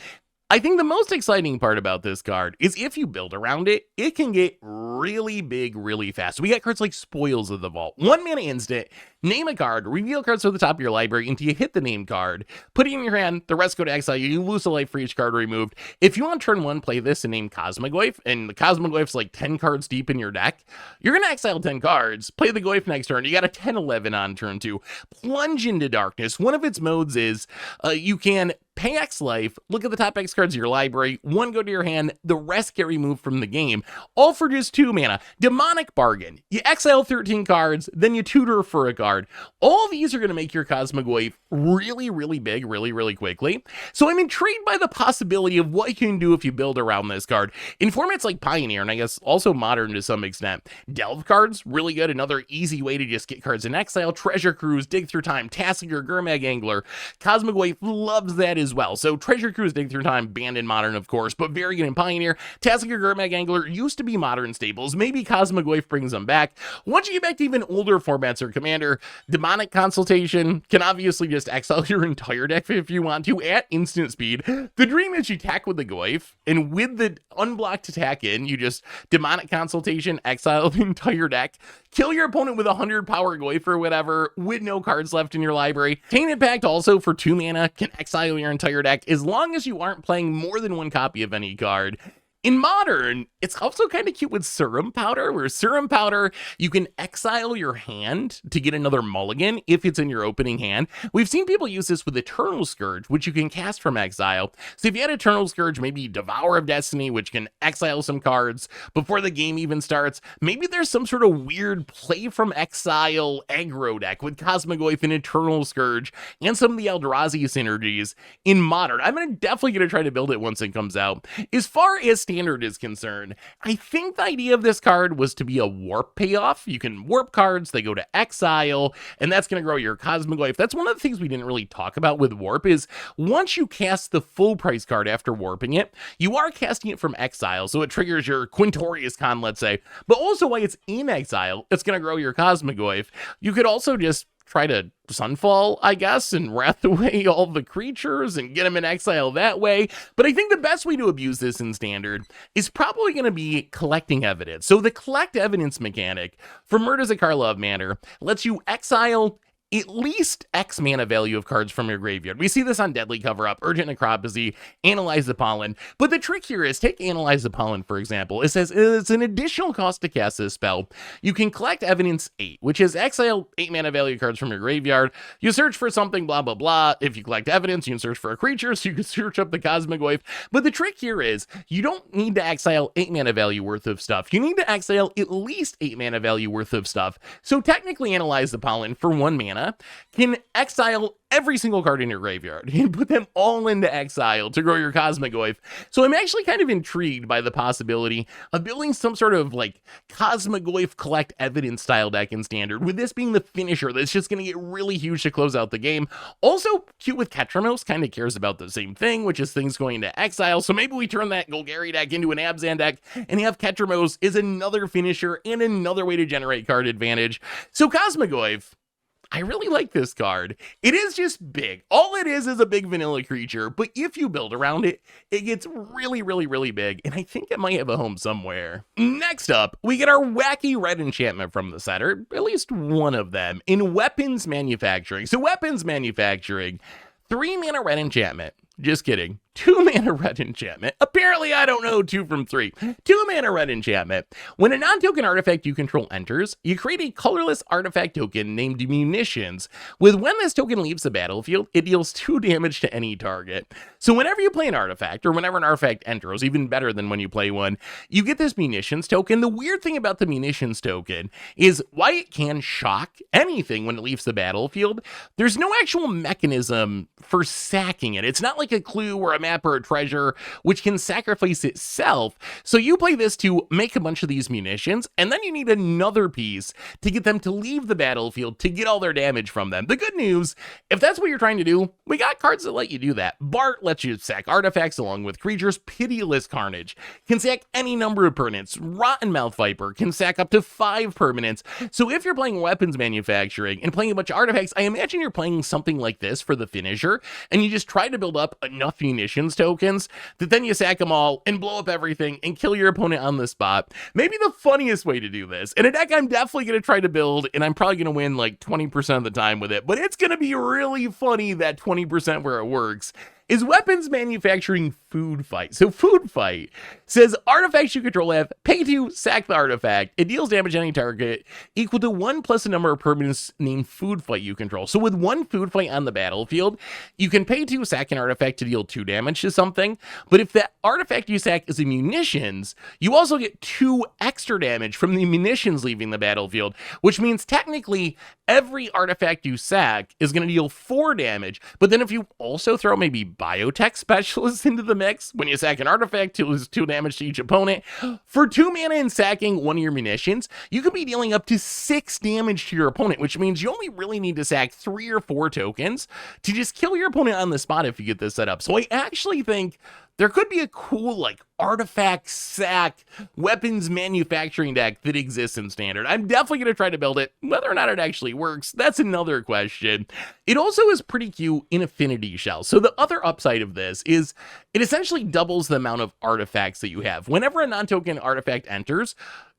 [SPEAKER 1] I think the most exciting part about this card is if you build around it, it can get really big really fast. We got cards like Spoils of the Vault. 1 mana instant, name a card, reveal cards to the top of your library until you hit the named card, put it in your hand, the rest go to exile, you lose a life for each card removed. If you on turn 1 play this and name Cosmogoyf, and the Cosmogoyf's like 10 cards deep in your deck, you're going to exile 10 cards, play the Goyf next turn, you got a 10-11 on turn 2, plunge into darkness. One of its modes is you can pay X life, look at the top X cards of your library, 1 go to your hand, the rest get removed from the game, all for just 2 mana. Demonic Bargain. You exile 13 cards, then you tutor for a card. All these are going to make your Cosmogoyf really, really big, really, really quickly. So I'm intrigued by the possibility of what you can do if you build around this card. In formats like Pioneer, and I guess also Modern to some extent, Delve cards, really good. Another easy way to just get cards in exile. Treasure Cruise, Dig Through Time, Tassiger, Gurmag Angler. Cosmogoyf loves that as well. So Treasure Cruise, Dig Through Time, banned in Modern, of course, but very good in Pioneer. Tassiger, Gurmag Angler used to be Modern staples. Maybe Cosmogoyf brings them back. Once you get back to even older formats or Commander, Demonic Consultation can obviously just exile your entire deck if you want to at instant speed. The dream is you attack with the Goyf, and with the unblocked attack in, you just Demonic Consultation, exile the entire deck, kill your opponent with 100 power Goyf or whatever, with no cards left in your library. Tainted Pact also for 2 mana can exile your entire deck as long as you aren't playing more than 1 copy of any card. In Modern, it's also kind of cute with Serum Powder, where Serum Powder, you can exile your hand to get another mulligan if it's in your opening hand. We've seen people use this with Eternal Scourge, which you can cast from exile. So if you had Eternal Scourge, maybe Devourer of Destiny, which can exile some cards before the game even starts. Maybe there's some sort of weird play from exile aggro deck with Cosmogoyf and Eternal Scourge and some of the Eldrazi synergies in Modern. I'm definitely going to try to build it once it comes out. As far as Standard is concerned, I think the idea of this card was to be a warp payoff. You can warp cards, they go to exile, and that's going to grow your Cosmogoyf. That's one of the things we didn't really talk about with warp is once you cast the full price card after warping it, you are casting it from exile, so it triggers your Quintorius Con, let's say, but also while it's in exile, it's going to grow your Cosmogoyf. You could also just try to Sunfall, I guess, and wrath away all the creatures and get them in exile that way. But I think the best way to abuse this in Standard is probably going to be collecting evidence. So the collect evidence mechanic for Murder Zakarla of Manor lets you exile at least X mana value of cards from your graveyard. We see this on Deadly Cover-Up, Urgent Necropsy, Analyze the Pollen. But the trick here is, take Analyze the Pollen, for example. It says it's an additional cost to cast this spell. You can collect Evidence 8, which is exile 8 mana value cards from your graveyard. You search for something, blah, blah, blah. If you collect evidence, you can search for a creature, so you can search up the Cosmogoyf. But the trick here is, you don't need to exile 8 mana value worth of stuff. You need to exile at least 8 mana value worth of stuff. So technically, Analyze the Pollen for 1 mana can exile every single card in your graveyard and put them all into exile to grow your Cosmogoyf. So I'm actually kind of intrigued by the possibility of building some sort of like Cosmogoyf collect evidence style deck in Standard, with this being the finisher that's just going to get really huge to close out the game. Also, cute with Ketramos kind of cares about the same thing, which is things going to exile. So maybe we turn that Golgari deck into an Abzan deck and have Ketramos is another finisher and another way to generate card advantage. So Cosmogoyf, I really like this card. It is just big. All it is a big vanilla creature, but if you build around it, it gets really, really, really big, and I think it might have a home somewhere. Next up, we get our wacky red enchantment from the set, or at least one of them, in Weapons Manufacturing. So Weapons Manufacturing, 3 mana red enchantment. Just kidding. 2 mana red enchantment. Apparently, I don't know 2 from 3. 2 mana red enchantment. When a non-token artifact you control enters, you create a colorless artifact token named Munitions. With when this token leaves the battlefield, it deals 2 damage to any target. So whenever you play an artifact, or whenever an artifact enters, even better than when you play one, you get this Munitions token. The weird thing about the Munitions token is why it can shock anything when it leaves the battlefield. There's no actual mechanism for sacking it. It's not like a clue or a map or a treasure which can sacrifice itself. So you play this to make a bunch of these munitions, and then you need another piece to get them to leave the battlefield to get all their damage from them. The good news, if that's what you're trying to do, we got cards that let you do that. Bart lets you sack artifacts along with creatures. Pitiless Carnage can sack any number of permanents. Rotten Mouth Viper can sack up to 5 permanents. So if you're playing Weapons Manufacturing and playing a bunch of artifacts, I imagine you're playing something like this for the finisher, and you just try to build up enough munitions tokens that then you sack them all and blow up everything and kill your opponent on the spot. Maybe the funniest way to do this, in a deck I'm definitely going to try to build, and I'm probably going to win like 20% of the time with it, but it's going to be really funny, that 20% where it works, is Weapons Manufacturing Food Fight. So Food Fight says artifacts you control have pay 2, sack the artifact. It deals damage to any target equal to 1 plus the number of permanents named Food Fight you control. So with 1 Food Fight on the battlefield, you can pay 2, sack an artifact to deal 2 damage to something. But if that artifact you sack is a munitions, you also get 2 extra damage from the munitions leaving the battlefield, which means technically every artifact you sack is going to deal 4 damage. But then if you also throw maybe Biotech Specialist into the mix, when you sack an artifact, it loses 2 damage to each opponent. For 2 mana and sacking 1 of your munitions, you could be dealing up to 6 damage to your opponent, which means you only really need to sack 3 or 4 tokens to just kill your opponent on the spot if you get this set up. So I actually think there could be a cool, like, artifact sack weapons manufacturing deck that exists in Standard. I'm definitely going to try to build it. Whether or not it actually works, that's another question. It also is pretty cute in Affinity Shell. So the other upside of this is it essentially doubles the amount of artifacts that you have. Whenever a non-token artifact enters,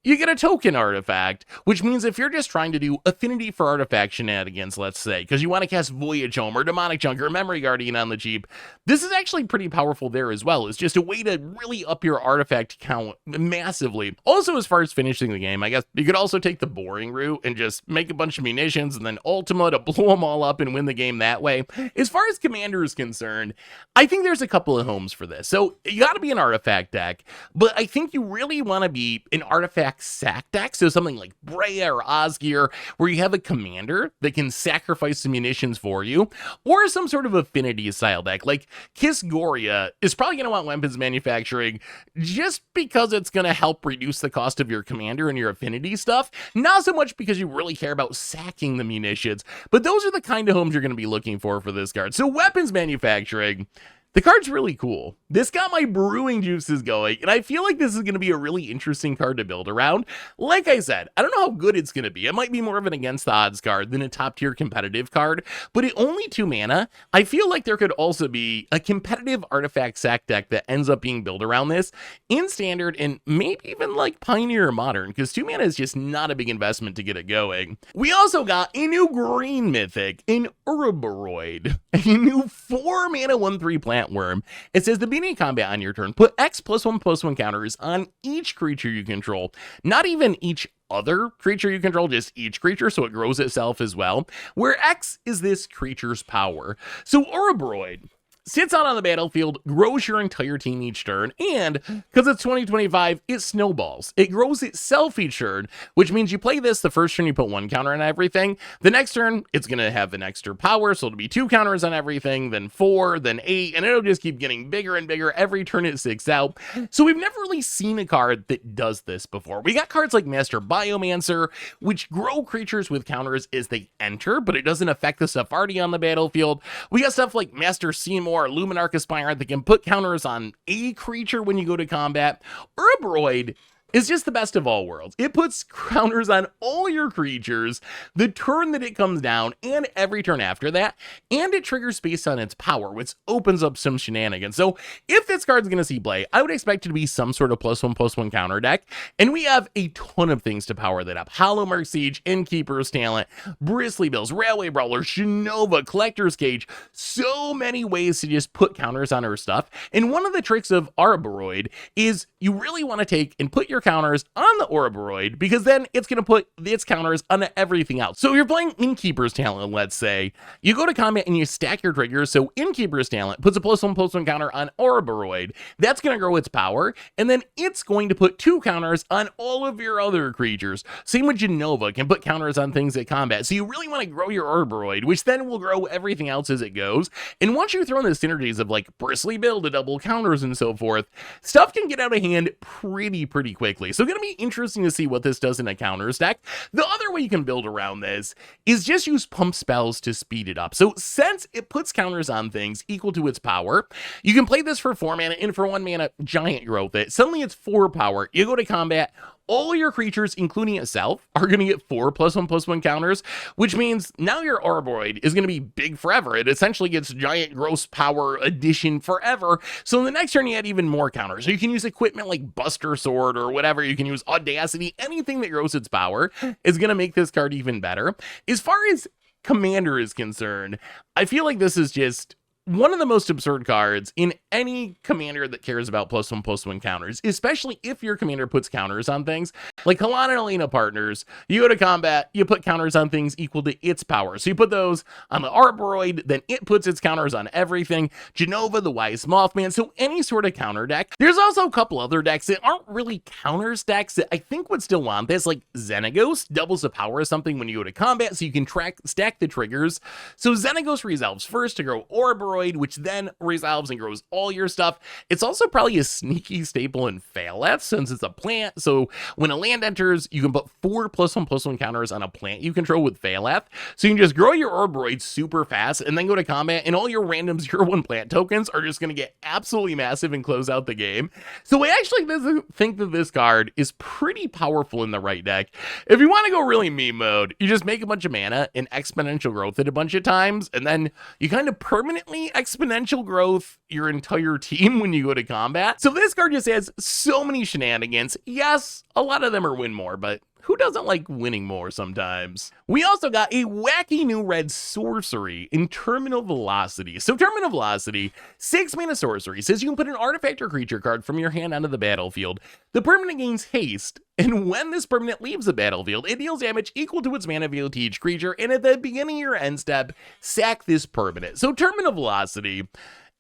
[SPEAKER 1] you get a token artifact, which means if you're just trying to do affinity for artifact shenanigans, let's say, because you want to cast Voyage Home or Demonic Chunk or Memory Guardian on the cheap, this is actually pretty powerful there as well. It's just a way to really up your artifact count massively. Also, as far as finishing the game, I guess you could also take the boring route and just make a bunch of munitions and then Ultima to blow them all up and win the game that way. As far as Commander is concerned, I think there's a couple of homes for this. So you got to be an artifact deck, but I think you really want to be an artifact sack deck. So something like Breya or Osgir, where you have a commander that can sacrifice some munitions for you, or some sort of affinity style deck. Like Kisgoria is probably going to want weapons manufacturing just because it's going to help reduce the cost of your commander and your affinity stuff. Not so much because you really care about sacking the munitions, but those are the kind of homes you're going to be looking for this card. So weapons manufacturing, the card's really cool. This got my brewing juices going, and I feel like this is going to be a really interesting card to build around. Like I said, I don't know how good it's going to be. It might be more of an against the odds card than a top tier competitive card, but at only 2 mana, I feel like there could also be a competitive artifact sack deck that ends up being built around this in standard and maybe even like Pioneer or Modern, because 2 mana is just not a big investment to get it going. We also got a new green mythic, an Ouroboroid, a new 4 mana 1/3 plant worm. It says the beginning of combat on your turn, put X +1/+1 counters on each creature you control. Not even each other creature you control, just each creature, so it grows itself as well, where X is this creature's power. So Ouroboroid sits out on the battlefield, grows your entire team each turn, and because it's 2025, it snowballs. It grows itself each turn, which means you play this the first turn, you put 1 counter on everything. The next turn, it's going to have an extra power, so it'll be 2 counters on everything, then 4, then 8, and it'll just keep getting bigger and bigger every turn it sticks out. So we've never really seen a card that does this before. We got cards like Master Biomancer, which grow creatures with counters as they enter, but it doesn't affect the stuff already on the battlefield. We got stuff like Master Seymour, or Luminarch Aspirant that can put counters on a creature when you go to combat. Ouroboroid is just the best of all worlds. It puts counters on all your creatures the turn that it comes down and every turn after that, and it triggers based on its power, which opens up some shenanigans. So if this card's going to see play, I would expect it to be some sort of +1/+1 counter deck, and we have a ton of things to power that up. Hollowmark Siege, Innkeeper's Talent, Bristly Bills, Railway Brawler, Shinova, Collector's Cage, so many ways to just put counters on her stuff. And one of the tricks of Ouroboroid is you really want to take and put your counters on the Ouroboroid, because then it's going to put its counters on everything else. So if you're playing Innkeeper's Talent, let's say, you go to combat and you stack your triggers, so Innkeeper's Talent puts a +1/+1 counter on Ouroboroid. That's going to grow its power, and then it's going to put 2 counters on all of your other creatures. Same with Genova, can put counters on things at combat. So you really want to grow your Ouroboroid, which then will grow everything else as it goes. And once you throw in the synergies of like Bristly Bill to double counters and so forth, stuff can get out of hand pretty quickly. So going to be interesting to see what this does in a counters deck. The other way you can build around this is just use pump spells to speed it up. So since it puts counters on things equal to its power, you can play this for 4 mana, and for 1 mana, giant growth it. Suddenly it's 4 power. You go to combat, all your creatures, including itself, are going to get 4 +1/+1 counters, which means now your Ouroboroid is going to be big forever. It essentially gets giant gross power addition forever. So in the next turn, you add even more counters. So you can use equipment like Buster Sword or whatever. You can use Audacity. Anything that grows its power is going to make this card even better. As far as Commander is concerned, I feel like this is just one of the most absurd cards in any commander that cares about +1/+1 counters, especially if your commander puts counters on things. Like Halan and Elena Partners, you go to combat, you put counters on things equal to its power. So you put those on the Ouroboroid, then it puts its counters on everything. Genova, the Wise Mothman, so any sort of counter deck. There's also a couple other decks that aren't really counters decks that I think would still want this, like Xenagos doubles the power of something when you go to combat, so you can stack the triggers. So Xenagos resolves first to grow Ouroboroid, which then resolves and grows all your stuff. It's also probably a sneaky staple in Phaleth, since it's a plant, so when a land enters, you can put 4 +1/+1 counters on a plant you control with Phaleth, so you can just grow your Ouroboroid super fast, and then go to combat, and all your random 0/1 plant tokens are just going to get absolutely massive and close out the game. So I actually think that this card is pretty powerful in the right deck. If you want to go really meme mode, you just make a bunch of mana and exponential growth it a bunch of times, and then you kind of permanently maybe exponential growth your entire team when you go to combat. So this card just has so many shenanigans. Yes, a lot of them are win more, but who doesn't like winning more sometimes? We also got a wacky new red sorcery in Terminal Velocity. So Terminal Velocity, 6 mana sorcery, says you can put an artifact or creature card from your hand onto the battlefield. The permanent gains haste, and when this permanent leaves the battlefield, it deals damage equal to its mana value to each creature, and at the beginning of your end step, sack this permanent. So Terminal Velocity,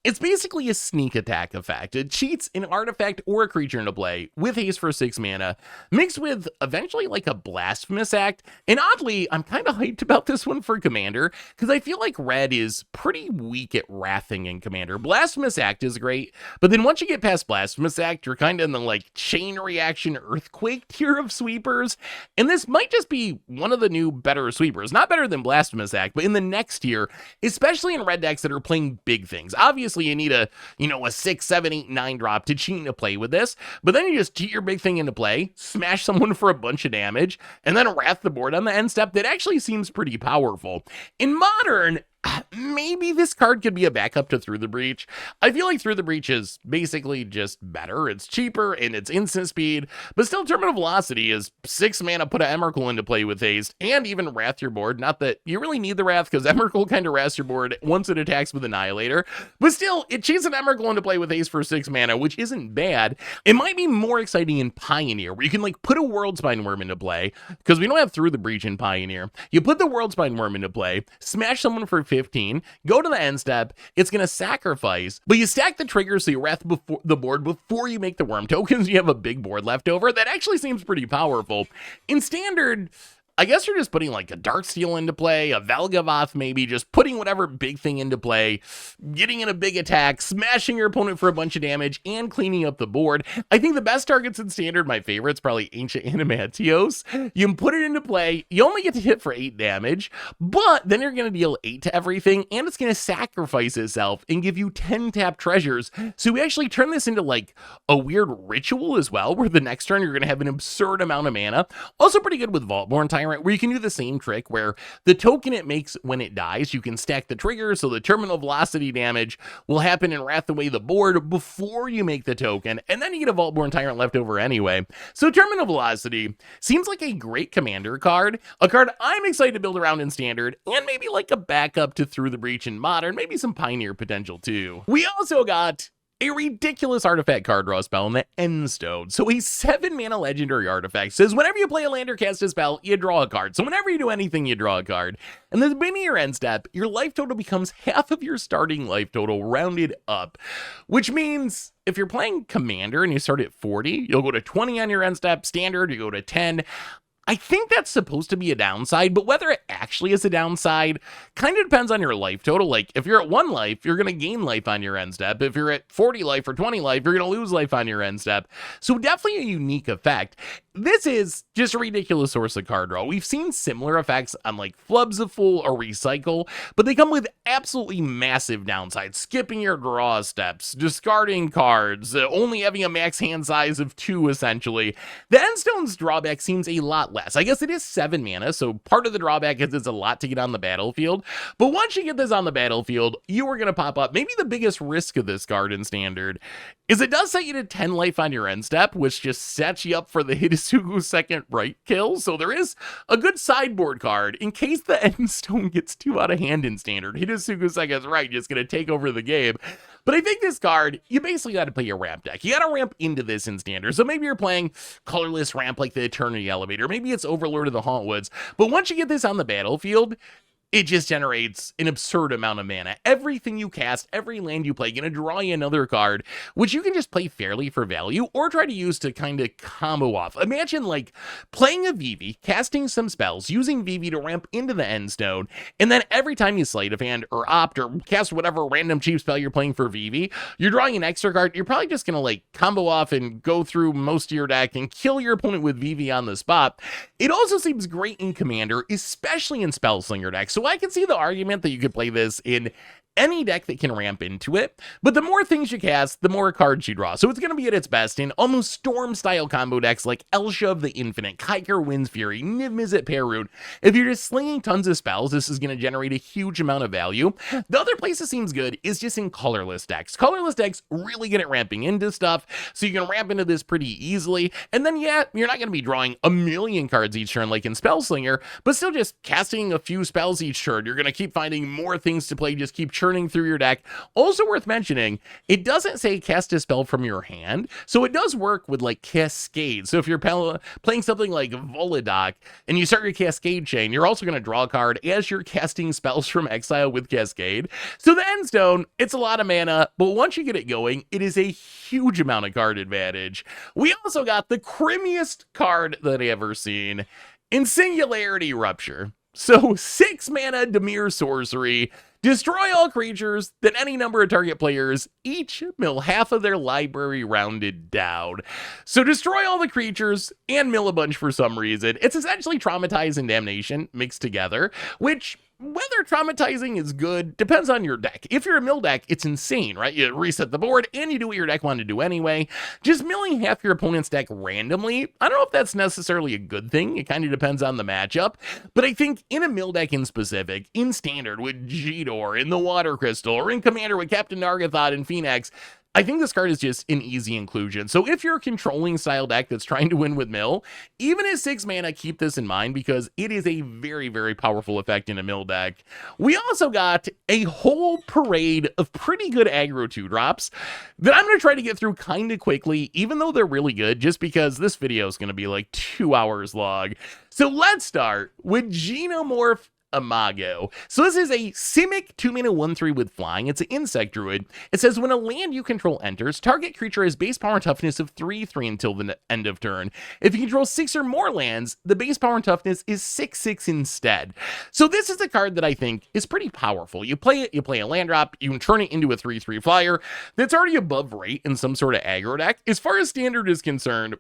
[SPEAKER 1] it's basically a sneak attack effect. It cheats an artifact or a creature into play with haste for 6 mana, mixed with eventually like a blasphemous act. And oddly, I'm kind of hyped about this one for Commander, because I feel like red is pretty weak at wrathing in Commander. Blasphemous act is great, but then once you get past blasphemous act, you're kind of in the like chain reaction earthquake tier of sweepers. And this might just be one of the new better sweepers. Not better than blasphemous act, but in the next tier, especially in red decks that are playing big things. Obviously, you need a 6, 7, 8, 9 drop to cheat into play with this, but then you just cheat your big thing into play, smash someone for a bunch of damage, and then wrath the board on the end step. That actually seems pretty powerful. In Modern, maybe this card could be a backup to Through the Breach. I feel like Through the Breach is basically just better. It's cheaper and it's instant speed, but still Terminal Velocity is 6 mana, put an Emrakul into play with haste, and even wrath your board. Not that you really need the wrath, because Emrakul kind of wraths your board once it attacks with Annihilator, but still, it cheats an Emrakul into play with haste for 6 mana, which isn't bad. It might be more exciting in Pioneer, where you can like put a Worldspine Worm into play, because we don't have Through the Breach in Pioneer. You put the Worldspine Worm into play, smash someone for 15, go to the end step, it's going to sacrifice, but you stack the trigger so you wrath the board before you make the worm tokens. You have a big board left over. That actually seems pretty powerful. In Standard, I guess you're just putting like a Darksteel into play, a Velgavoth maybe, just putting whatever big thing into play, getting in a big attack, smashing your opponent for a bunch of damage, and cleaning up the board. I think the best targets in Standard, my favorite's probably Ancient Animatios. You can put it into play, you only get to hit for 8 damage, but then you're going to deal 8 to everything, and it's going to sacrifice itself and give you 10 tap treasures. So we actually turn this into like a weird ritual as well, where the next turn you're going to have an absurd amount of mana. Also pretty good with Vaultborn Tyrant, where you can do the same trick where the token it makes when it dies, you can stack the trigger so the Terminal Velocity damage will happen and wrath away the board before you make the token, and then you get a Vaultborn Tyrant left over anyway. So Terminal Velocity seems like a great Commander card, a card I'm excited to build around in Standard, and maybe like a backup to Through the Breach in Modern, maybe some Pioneer potential too. We also got a ridiculous artifact card draw spell in the Endstone. So a 7 mana legendary artifact says whenever you play a land or cast a spell, you draw a card. So whenever you do anything, you draw a card. And at the beginning of your end step, your life total becomes half of your starting life total rounded up, which means if you're playing Commander and you start at 40, you'll go to 20 on your end step. Standard, you go to 10. I think that's supposed to be a downside, but whether it actually is a downside kind of depends on your life total. Like, if you're at 1 life, you're going to gain life on your end step. If you're at 40 life or 20 life, you're going to lose life on your end step. So definitely a unique effect. This is just a ridiculous source of card draw. We've seen similar effects on like Flubs of Fool or Recycle, but they come with absolutely massive downsides. Skipping your draw steps, discarding cards, only having a max hand size of 2 essentially. The Endstone's drawback seems a lot less. I guess it is 7 mana, so part of the drawback is it's a lot to get on the battlefield, but once you get this on the battlefield, you are going to pop up. Maybe the biggest risk of this card in Standard is it does set you to 10 life on your end step, which just sets you up for the Hidetsugu second right kill. So there is a good sideboard card in case the Endstone gets too out of hand in Standard. Hidetsugu second right just going to take over the game. But I think this card, you basically got to play your ramp deck. You got to ramp into this in Standard. So maybe you're playing colorless ramp like the Eternity Elevator. Maybe it's Overlord of the Hauntwoods. But once you get this on the battlefield, it just generates an absurd amount of mana. Everything you cast, every land you play, gonna draw you another card, which you can just play fairly for value or try to use to kind of combo off. Imagine like playing a Vivi, casting some spells, using Vivi to ramp into the Endstone, and then every time you Sleight of Hand or Opt or cast whatever random cheap spell you're playing for Vivi, you're drawing an extra card. You're probably just gonna like combo off and go through most of your deck and kill your opponent with Vivi on the spot. It also seems great in Commander, especially in Spellslinger decks. So I can see the argument that you could play this in any deck that can ramp into it, but the more things you cast, the more cards you draw. So it's going to be at its best in almost Storm-style combo decks like Elsha of the Infinite, Kyker Wind's Fury, Niv Mizzet Perun. If you're just slinging tons of spells, this is going to generate a huge amount of value. The other place it seems good is just in colorless decks. Colorless decks really good at ramping into stuff, so you can ramp into this pretty easily, and then yeah, you're not going to be drawing a million cards each turn like in Spellslinger, but still just casting a few spells each turn. You're going to keep finding more things to play, just keep churning through your deck. Also worth mentioning, it doesn't say cast a spell from your hand, so it does work with like Cascade. So if you're playing something like Voladoc and you start your Cascade chain, you're also going to draw a card as you're casting spells from exile with Cascade. So the Endstone, it's a lot of mana, but once you get it going, it is a huge amount of card advantage. We also got the crimmiest card that I've ever seen in Singularity Rupture. So 6 mana Dimir sorcery, destroy all creatures, then any number of target players, each mill half of their library rounded down. So destroy all the creatures and mill a bunch for some reason. It's essentially Traumatize and Damnation mixed together, which, whether traumatizing is good depends on your deck. If you're a mill deck, it's insane, right? You reset the board and you do what your deck wanted to do anyway. Just milling half your opponent's deck randomly, I don't know if that's necessarily a good thing. It kind of depends on the matchup. But I think in a mill deck in specific, in Standard with G-Dor, in the Water Crystal, or in Commander with Captain Nargothrond and Phoenix, I think this card is just an easy inclusion. So if you're a controlling style deck that's trying to win with mill, even at 6 mana, keep this in mind because it is a very, very powerful effect in a mill deck. We also got a whole parade of pretty good aggro 2-drops that I'm going to try to get through kind of quickly, even though they're really good, just because this video is going to be like 2 hours long. So let's start with Genemorph Imago. So this is a Simic 2-mana 1/3 with flying. It's an insect druid. It says when a land you control enters, target creature has base power and toughness of 3/3 until the end of turn. If you control 6 or more lands, the base power and toughness is 6/6 instead. So this is a card that I think is pretty powerful. You play it, you play a land drop, you can turn it into a 3/3 flyer that's already above rate in some sort of aggro deck. As far as Standard is concerned,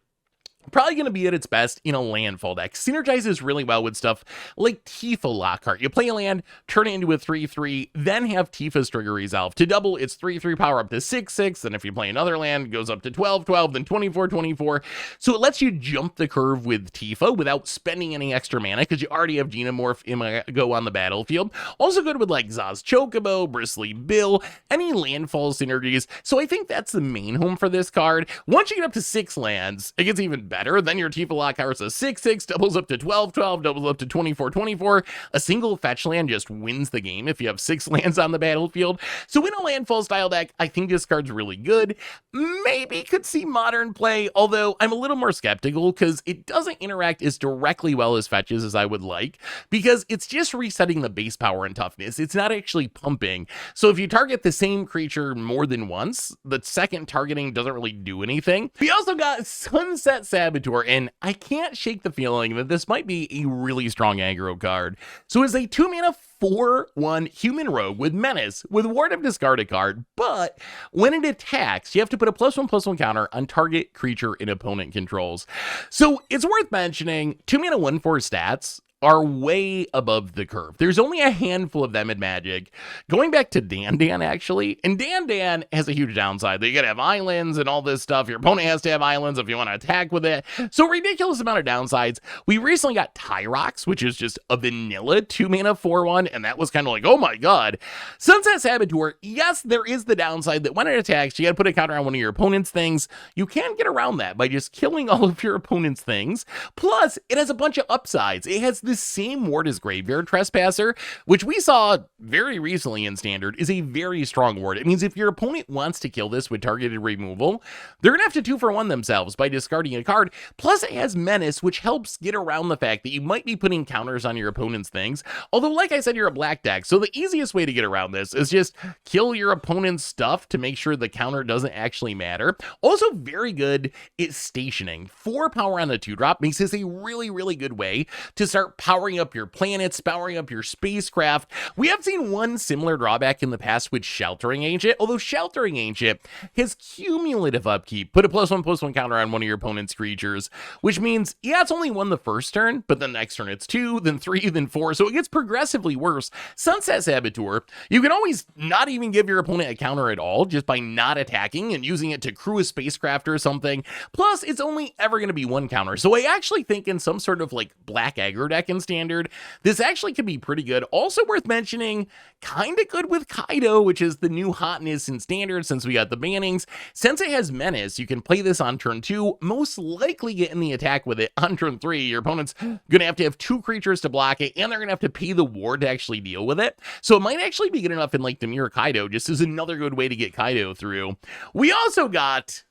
[SPEAKER 1] probably going to be at its best in a landfall deck. Synergizes really well with stuff like Tifa Lockhart. You play a land, turn it into a 3/3, then have Tifa's trigger resolve. To double its 3/3 power up to 6/6, and if you play another land, it goes up to 12/12, then 24/24. So it lets you jump the curve with Tifa without spending any extra mana, because you already have Genemorph Imago on the battlefield. Also good with like Zaz Chocobo, Bristly Bill, any landfall synergies. So I think that's the main home for this card. Once you get up to 6 lands, it gets even better. Then your Tifa Lockhart's a 6/6, doubles up to 12/12, doubles up to 24/24. A single fetch land just wins the game if you have 6 lands on the battlefield. So in a landfall style deck, I think this card's really good. Maybe could see modern play, although I'm a little more skeptical because it doesn't interact as directly well as fetches as I would like, because it's just resetting the base power and toughness. It's not actually pumping. So if you target the same creature more than once, the second targeting doesn't really do anything. We also got Sunset Saboteur, and I can't shake the feeling that this might be a really strong aggro card. So it's a 2-mana 4/1 human rogue with menace with ward of discard a card, but when it attacks, you have to put a +1/+1 counter on target creature an opponent controls. So it's worth mentioning 2-mana 1/4 stats are way above the curve. There's only a handful of them in Magic. Going back to Dan actually, and Dan has a huge downside. You gotta have islands and all this stuff. Your opponent has to have islands if you want to attack with it. So ridiculous amount of downsides. We recently got Tyrox, which is just a vanilla 2-mana 4/1, and that was kind of like, oh my god. Sunset Saboteur, yes, there is the downside that when it attacks, you gotta put a counter on one of your opponent's things. You can get around that by just killing all of your opponent's things. Plus, it has a bunch of upsides. It has the same ward as Graveyard Trespasser, which we saw very recently in Standard is a very strong ward. It means if your opponent wants to kill this with targeted removal, they're gonna have to 2-for-1 themselves by discarding a card. Plus it has Menace, which helps get around the fact that you might be putting counters on your opponent's things. Although, like I said, you're a black deck, so the easiest way to get around this is just kill your opponent's stuff to make sure the counter doesn't actually matter. Also very good is stationing. 4 power on the 2-drop makes this a really, really good way to start powering up your planets, powering up your spacecraft. We have seen one similar drawback in the past with Sheltering Ancient, although Sheltering Ancient has cumulative upkeep. Put a +1/+1 counter on one of your opponent's creatures, which means, yeah, it's only won the first turn, but then the next turn it's 2, then 3, then 4, so it gets progressively worse. Sunset Saboteur, you can always not even give your opponent a counter at all just by not attacking and using it to crew a spacecraft or something. Plus, it's only ever going to be one counter, so I actually think in some sort of like black aggro deck in Standard, this actually could be pretty good. Also worth mentioning, kind of good with Kaido, which is the new hotness in Standard since we got the bannings. Since it has Menace, you can play this on turn 2, most likely get in the attack with it on turn 3. Your opponent's gonna have to have 2 creatures to block it, and they're gonna have to pay the ward to actually deal with it. So it might actually be good enough in like Dimir Kaido, just as another good way to get Kaido through. We also got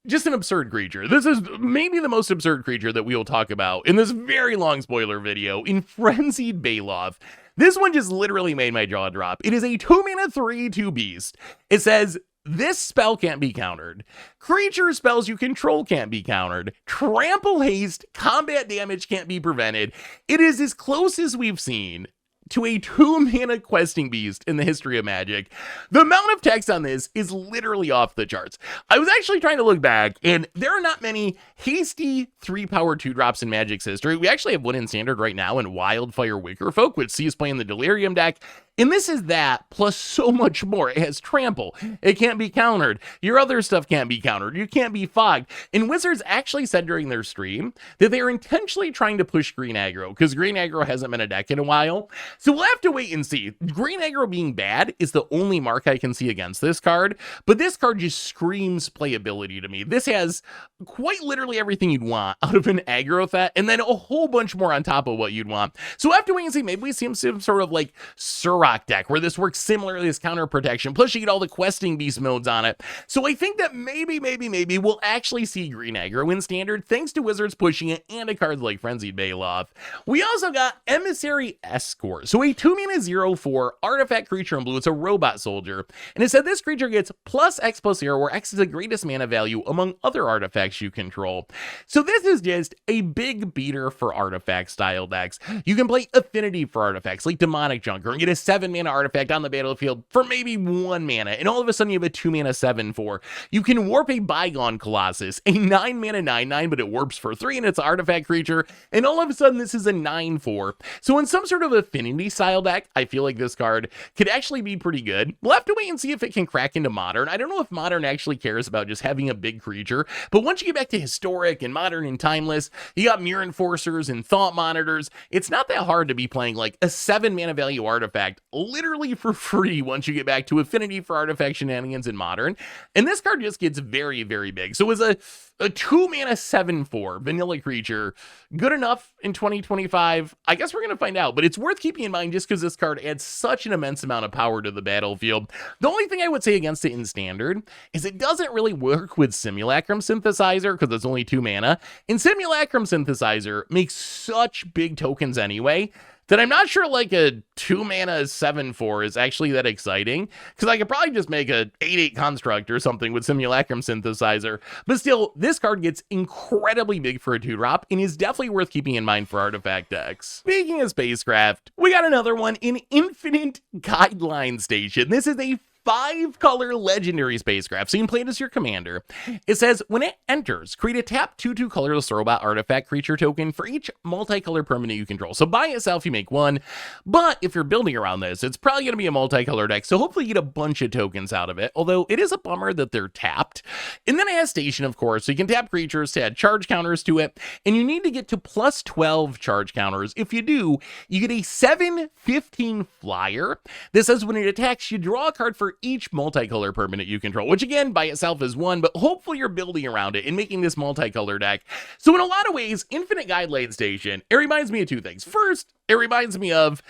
[SPEAKER 1] just an absurd creature. This is maybe the most absurd creature that we will talk about in this very long spoiler video, in Frenzied Baloth. This one just literally made my jaw drop. It is a 2-mana 3/2 beast. It says, this spell can't be countered. Creature spells you control can't be countered. Trample haste, combat damage can't be prevented. It is as close as we've seen to a 2-mana questing beast in the history of Magic. The amount of text on this is literally off the charts. I was actually trying to look back, and there are not many hasty 3-power 2-drops in Magic's history. We actually have one in Standard right now in Wildfire Wickerfolk, which sees play in the Delirium deck. And this is that, plus so much more. It has Trample. It can't be countered. Your other stuff can't be countered. You can't be fogged. And Wizards actually said during their stream that they are intentionally trying to push green aggro, because green aggro hasn't been a deck in a while. So we'll have to wait and see. Green aggro being bad is the only mark I can see against this card, but this card just screams playability to me. This has quite literally everything you'd want out of an aggro threat, and then a whole bunch more on top of what you'd want. So we'll have to wait and see. Maybe we see some sort of like Surrock deck where this works similarly as counter protection, plus you get all the questing beast modes on it. So I think that maybe we'll actually see green aggro in Standard thanks to Wizards pushing it and a card like Frenzied Baloth. We also got Emissary Escort. So a 2-mana 0/4 artifact creature in blue. It's a robot soldier, and it said this creature gets +X/+0, where X is the greatest mana value among other artifacts you control. So this is just a big beater for artifact style decks. You can play Affinity for artifacts like Demonic Junker and get a 7-mana artifact on the battlefield for maybe 1 mana, and all of a sudden you have a 2-mana 7/4. You can warp a Bygone Colossus, a 9-mana 9/9, but it warps for 3 and it's an artifact creature, and all of a sudden this is a 9/4. So in some sort of Affinity style deck, I feel like this card could actually be pretty good. We'll have to wait and see if it can crack into Modern. I don't know if Modern actually cares about just having a big creature, but once you get back to Historic and Modern and Timeless, you got Mirror Enforcers and Thought Monitors. It's not that hard to be playing like a 7-mana value artifact literally for free once you get back to Affinity for artifact shenanigans in Modern. And this card just gets very, very big. So as a 2-mana 7/4 vanilla creature good enough in 2025? I guess we're going to find out, but it's worth keeping in mind just because this card adds such an immense amount of power to the battlefield. The only thing I would say against it in Standard is it doesn't really work with Simulacrum Synthesizer because it's only 2 mana, and Simulacrum Synthesizer makes such big tokens anyway that I'm not sure like a 2-mana 7/4 is actually that exciting, because I could probably just make a 8/8 construct or something with Simulacrum Synthesizer. But still, this card gets incredibly big for a 2-drop and is definitely worth keeping in mind for artifact decks. Speaking of spacecraft, we got another one, in Infinite Guideline Station. This is a 5-color legendary spacecraft, so you can play it as your commander. It says, when it enters, create a tap 2/2 colorless robot artifact creature token for each multicolor permanent you control. So by itself, you make 1, but if you're building around this, it's probably going to be a multicolor deck, so hopefully you get a bunch of tokens out of it, although it is a bummer that they're tapped. And then it has Station, of course, so you can tap creatures to add charge counters to it, and you need to get to +12 charge counters. If you do, you get a 7/15 flyer. This says when it attacks, you draw a card for each multicolor permanent you control, which again by itself is 1, but hopefully you're building around it and making this multicolor deck. So in a lot of ways, Infinite Guideline Station, it reminds me of 2 things. First, It reminds me of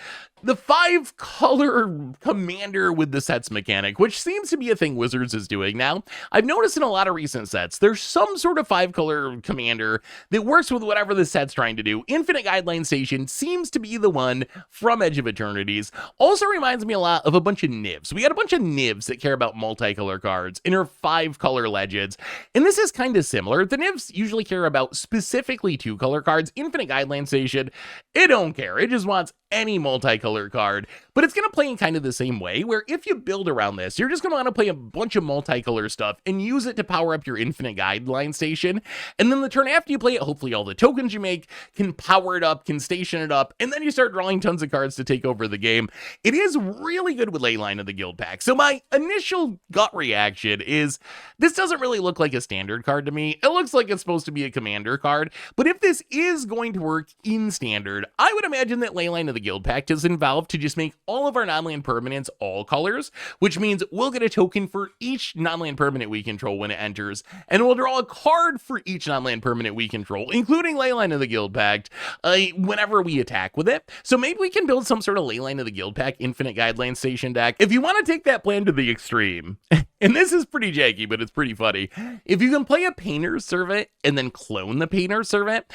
[SPEAKER 1] the 5-color commander with the sets mechanic, which seems to be a thing Wizards is doing now. I've noticed in a lot of recent sets, there's some sort of 5-color commander that works with whatever the set's trying to do. Infinite Guideline Station seems to be the one from Edge of Eternities. Also reminds me a lot of a bunch of Nivs. We got a bunch of Nivs that care about multicolor cards and are 5-color legends. And this is kind of similar. The Nivs usually care about specifically 2-color cards. Infinite Guideline Station, it don't care. It just wants any multicolor card, but it's going to play in kind of the same way, where if you build around this, you're just going to want to play a bunch of multicolor stuff and use it to power up your Infinite Guideline Station, and then the turn after you play it, hopefully all the tokens you make can power it up, can station it up, and then you start drawing tons of cards to take over the game. It is really good with Leyline of the Guild Pack, so my initial gut reaction is, this doesn't really look like a standard card to me. It looks like it's supposed to be a commander card, but if this is going to work in standard, I would imagine that Leyline of the Guild Pack is involved to just make all of our non-land permanents all colors, which means we'll get a token for each non-land permanent we control when it enters, and we'll draw a card for each non-land permanent we control, including Leyline of the Guild Pack, whenever we attack with it. So maybe we can build some sort of Leyline of the Guild Pack Infinite Guideline Station deck. If you want to take that plan to the extreme, and this is pretty janky, but it's pretty funny, if you can play a Painter's Servant and then clone the Painter's Servant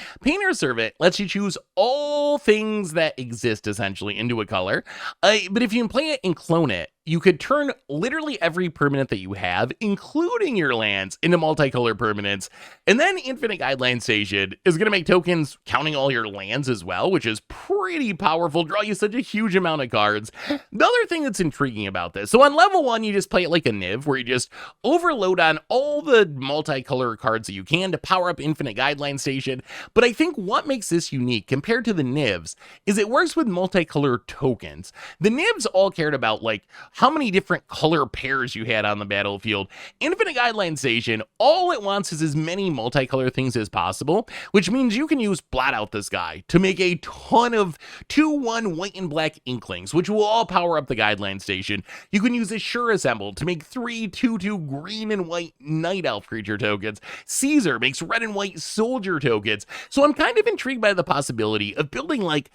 [SPEAKER 1] lets you choose all things that exist essentially into a color. But if you can play it and clone it, you could turn literally every permanent that you have, including your lands, into multicolor permanents. And then Infinite Guideline Station is going to make tokens counting all your lands as well, which is pretty powerful, draw you such a huge amount of cards. The other thing that's intriguing about this, so on level 1, you just play it like a Niv, where you just overload on all the multicolor cards that you can to power up Infinite Guideline Station. But I think what makes this unique compared to the Nivs is it works with multicolor tokens. The Nivs all cared about, like, how many different color pairs you had on the battlefield. Infinite Guideline Station, all it wants is as many multicolor things as possible, which means you can use Blot Out the Sky to make a ton of 2/1 white and black Inklings, which will all power up the Guideline Station. You can use Assure Assemble to make 3 2/2 green and white Night Elf creature tokens. Caesar makes red and white soldier tokens. So I'm kind of intrigued by the possibility of building like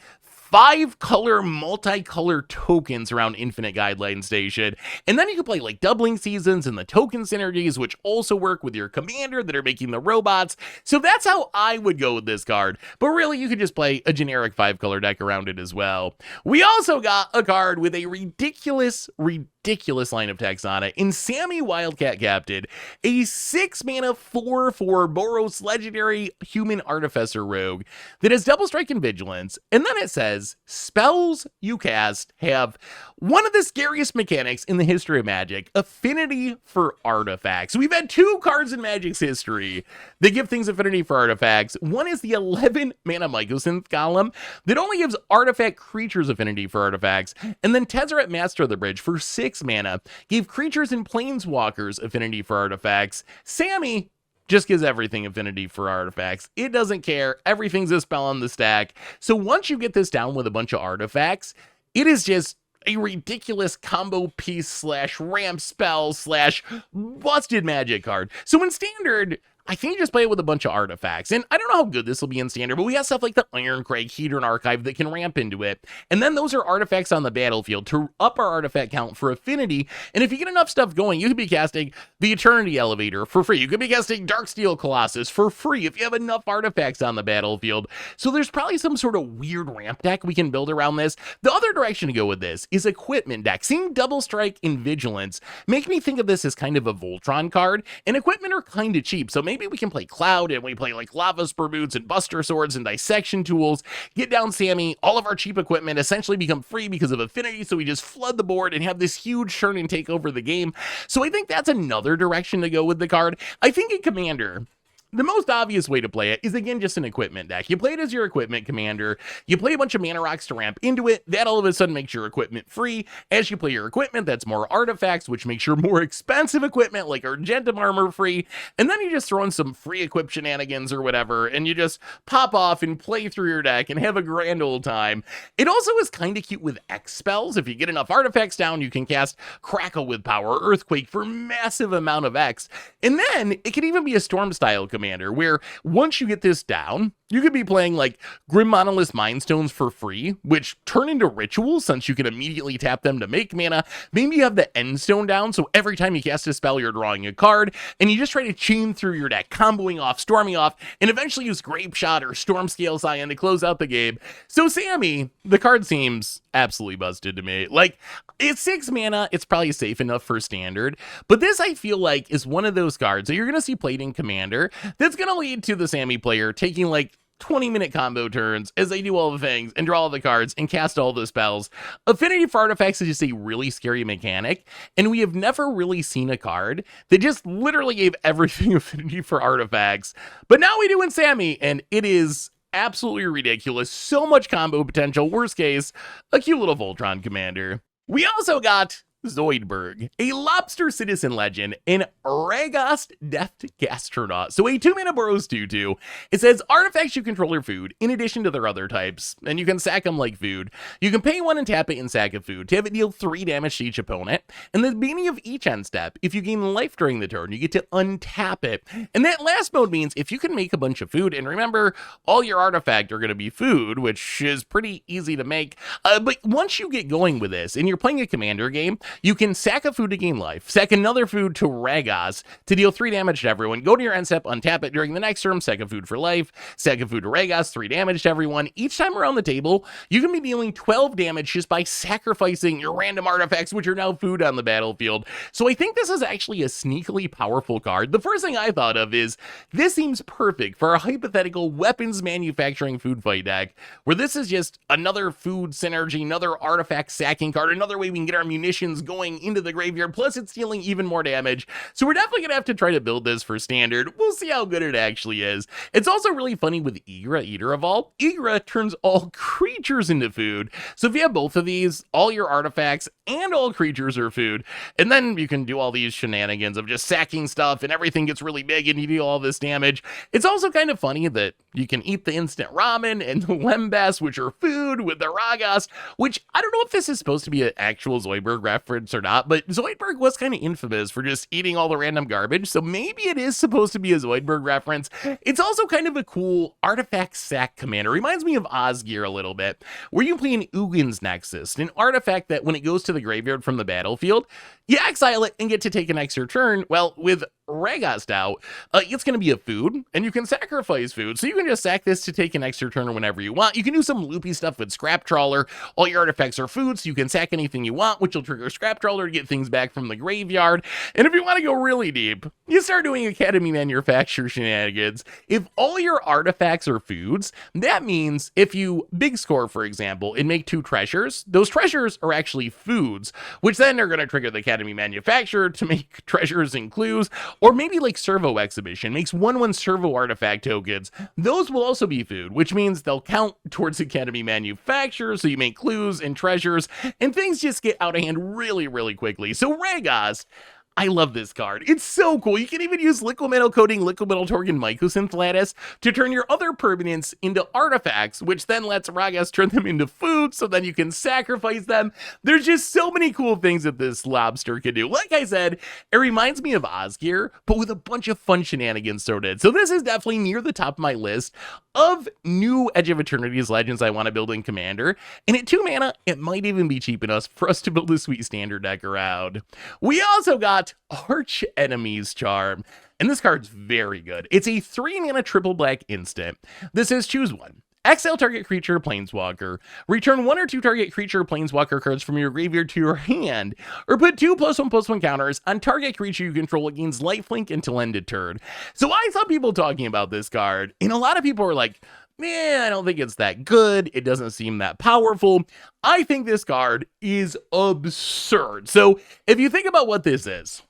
[SPEAKER 1] 5-color multicolor tokens around Infinite Guideline Station, and then you can play like Doubling Seasons and the token synergies, which also work with your commander that are making the robots. So that's how I would go with this card, but really you could just play a generic 5-color deck around it as well. We also got a card with a ridiculous line of text on it in Sami, Wildcat Captain, a 6-mana 4/4 Boros legendary human artificer rogue that has double strike and vigilance, and then it says spells you cast have one of the scariest mechanics in the history of Magic, affinity for artifacts. We've had 2 cards in Magic's history that give things affinity for artifacts. One is the 11-mana Mycosynth Golem that only gives artifact creatures affinity for artifacts, and then Tezzeret Master of the Bridge for 6 mana gave creatures and planeswalkers affinity for artifacts. Sami just gives everything affinity for artifacts. It doesn't care. Everything's a spell on the stack. So once you get this down with a bunch of artifacts, it is just a ridiculous combo piece / ramp spell / busted Magic card. So in standard, I think you just play it with a bunch of artifacts, and I don't know how good this will be in standard, but we have stuff like the Ironcrag Hedron Archive that can ramp into it, and then those are artifacts on the battlefield to up our artifact count for affinity, and if you get enough stuff going, you could be casting the Eternity Elevator for free. You could be casting Darksteel Colossus for free if you have enough artifacts on the battlefield. So there's probably some sort of weird ramp deck we can build around this. The other direction to go with this is Equipment deck. Seeing Double Strike and Vigilance make me think of this as kind of a Voltron card, and Equipment are kind of cheap, so maybe we can play Cloud and we play like Lava Spur Boots and Buster Swords and Dissection Tools, get down Sami, all of our cheap equipment essentially become free because of affinity, so we just flood the board and have this huge churn and take over the game. So I think that's another direction to go with the card. I think in Commander, the most obvious way to play it is, again, just an equipment deck. You play it as your equipment commander, you play a bunch of mana rocks to ramp into it, that all of a sudden makes your equipment free. As you play your equipment, that's more artifacts, which makes your more expensive equipment, like Argentum Armor, free, and then you just throw in some free equip shenanigans or whatever, and you just pop off and play through your deck and have a grand old time. It also is kind of cute with X spells. If you get enough artifacts down, you can cast Crackle with Power, Earthquake for massive amount of X, and then it can even be a Storm-style commander. commander, where once you get this down, you could be playing like Grim Monolith Mindstones for free, which turn into rituals since you can immediately tap them to make mana. Maybe you have the Endstone down, so every time you cast a spell, you're drawing a card, and you just try to chain through your deck, comboing off, storming off, and eventually use Grape Shot or Stormscale Scion to close out the game. So Sami, the card seems absolutely busted to me. Like, it's 6 mana, it's probably safe enough for standard, but this I feel like is one of those cards that you're going to see played in Commander that's going to lead to the Sami player taking like 20-minute combo turns as they do all the things and draw all the cards and cast all the spells. Affinity for artifacts is just a really scary mechanic, and we have never really seen a card that just literally gave everything affinity for artifacts. But now we do in Sami, and it is absolutely ridiculous. So much combo potential. Worst case, a cute little Voltron commander. We also got Zoidberg, a lobster citizen legend in Ragost Death Gastronaut. So a 2-mana Boros 2/2. It says artifacts you control are food in addition to their other types, and you can sack them like food. You can pay 1 and tap it and sack a food to have it deal 3 damage to each opponent. And at the beginning of each end step, if you gain life during the turn, you get to untap it. And that last mode means if you can make a bunch of food, and remember, all your artifacts are going to be food, which is pretty easy to make. But once you get going with this, and you're playing a commander game, you can sack a food to gain life, sack another food to Ragost to deal 3 damage to everyone, go to your end step, untap it during the next turn, sack a food for life, sack a food to Ragost, 3 damage to everyone. Each time around the table, you can be dealing 12 damage just by sacrificing your random artifacts, which are now food on the battlefield. So I think this is actually a sneakily powerful card. The first thing I thought of is, this seems perfect for a hypothetical weapons manufacturing food fight deck, where this is just another food synergy, another artifact sacking card, another way we can get our munitions going into the graveyard, plus it's dealing even more damage. So we're definitely gonna have to try to build this for standard. We'll see how good it actually is. It's also really funny with Igra, Eater of All. Igra turns all creatures into food. So if you have both of these, all your artifacts and all creatures are food. And then you can do all these shenanigans of just sacking stuff and everything gets really big and you do all this damage. It's also kind of funny that you can eat the instant ramen and the lembas, which are food, with the Ragost, which I don't know if this is supposed to be an actual Zoidberg reference or not, but Zoidberg was kind of infamous for just eating all the random garbage, so maybe it is supposed to be a Zoidberg reference. It's also kind of a cool artifact sack commander. Reminds me of Osgear a little bit, where you play an Ugin's Nexus, an artifact that when it goes to the graveyard from the battlefield, you exile it and get to take an extra turn. Well, with Ragost out, it's going to be a food, and you can sacrifice food, so you can just sack this to take an extra turn whenever you want. You can do some loopy stuff with Scrap Trawler. All your artifacts are food, so you can sack anything you want, which will trigger Scrap Trawler to get things back from the graveyard. And if you want to go really deep, you start doing Academy Manufacture shenanigans. If all your artifacts are foods, that means if you big score, for example, and make 2 treasures, those treasures are actually foods, which then are going to trigger the Academy Manufacturer to make treasures and clues. Or maybe like Servo Exhibition makes 1/1 Servo artifact tokens. Those will also be food, which means they'll count towards Academy Manufacture, so you make clues and treasures, and things just get out of hand really, really quickly. So Ragost, I love this card. It's so cool. You can even use Liquid Metal Coating, Liquid Metal Torque, Mycosynth Lattice to turn your other permanents into artifacts, which then lets Ragost turn them into food, so then you can sacrifice them. There's just so many cool things that this lobster can do. Like I said, it reminds me of Osgear, but with a bunch of fun shenanigans thrown in. So this is definitely near the top of my list of new Edge of Eternities legends I want to build in Commander. And at 2 mana, it might even be cheap enough for us to build a sweet standard deck around. We also got Arch Enemy's Charm, and this card's very good. It's a 3-mana triple black instant. This says choose one. Exile target creature, Planeswalker. Return 1 or 2 target creature, Planeswalker cards from your graveyard to your hand, or put 2 +1/+1 counters on target creature you control that gains lifelink until end of turn. So I saw people talking about this card, and a lot of people were like, man, I don't think it's that good. It doesn't seem that powerful. I think this card is absurd. So if you think about what this is,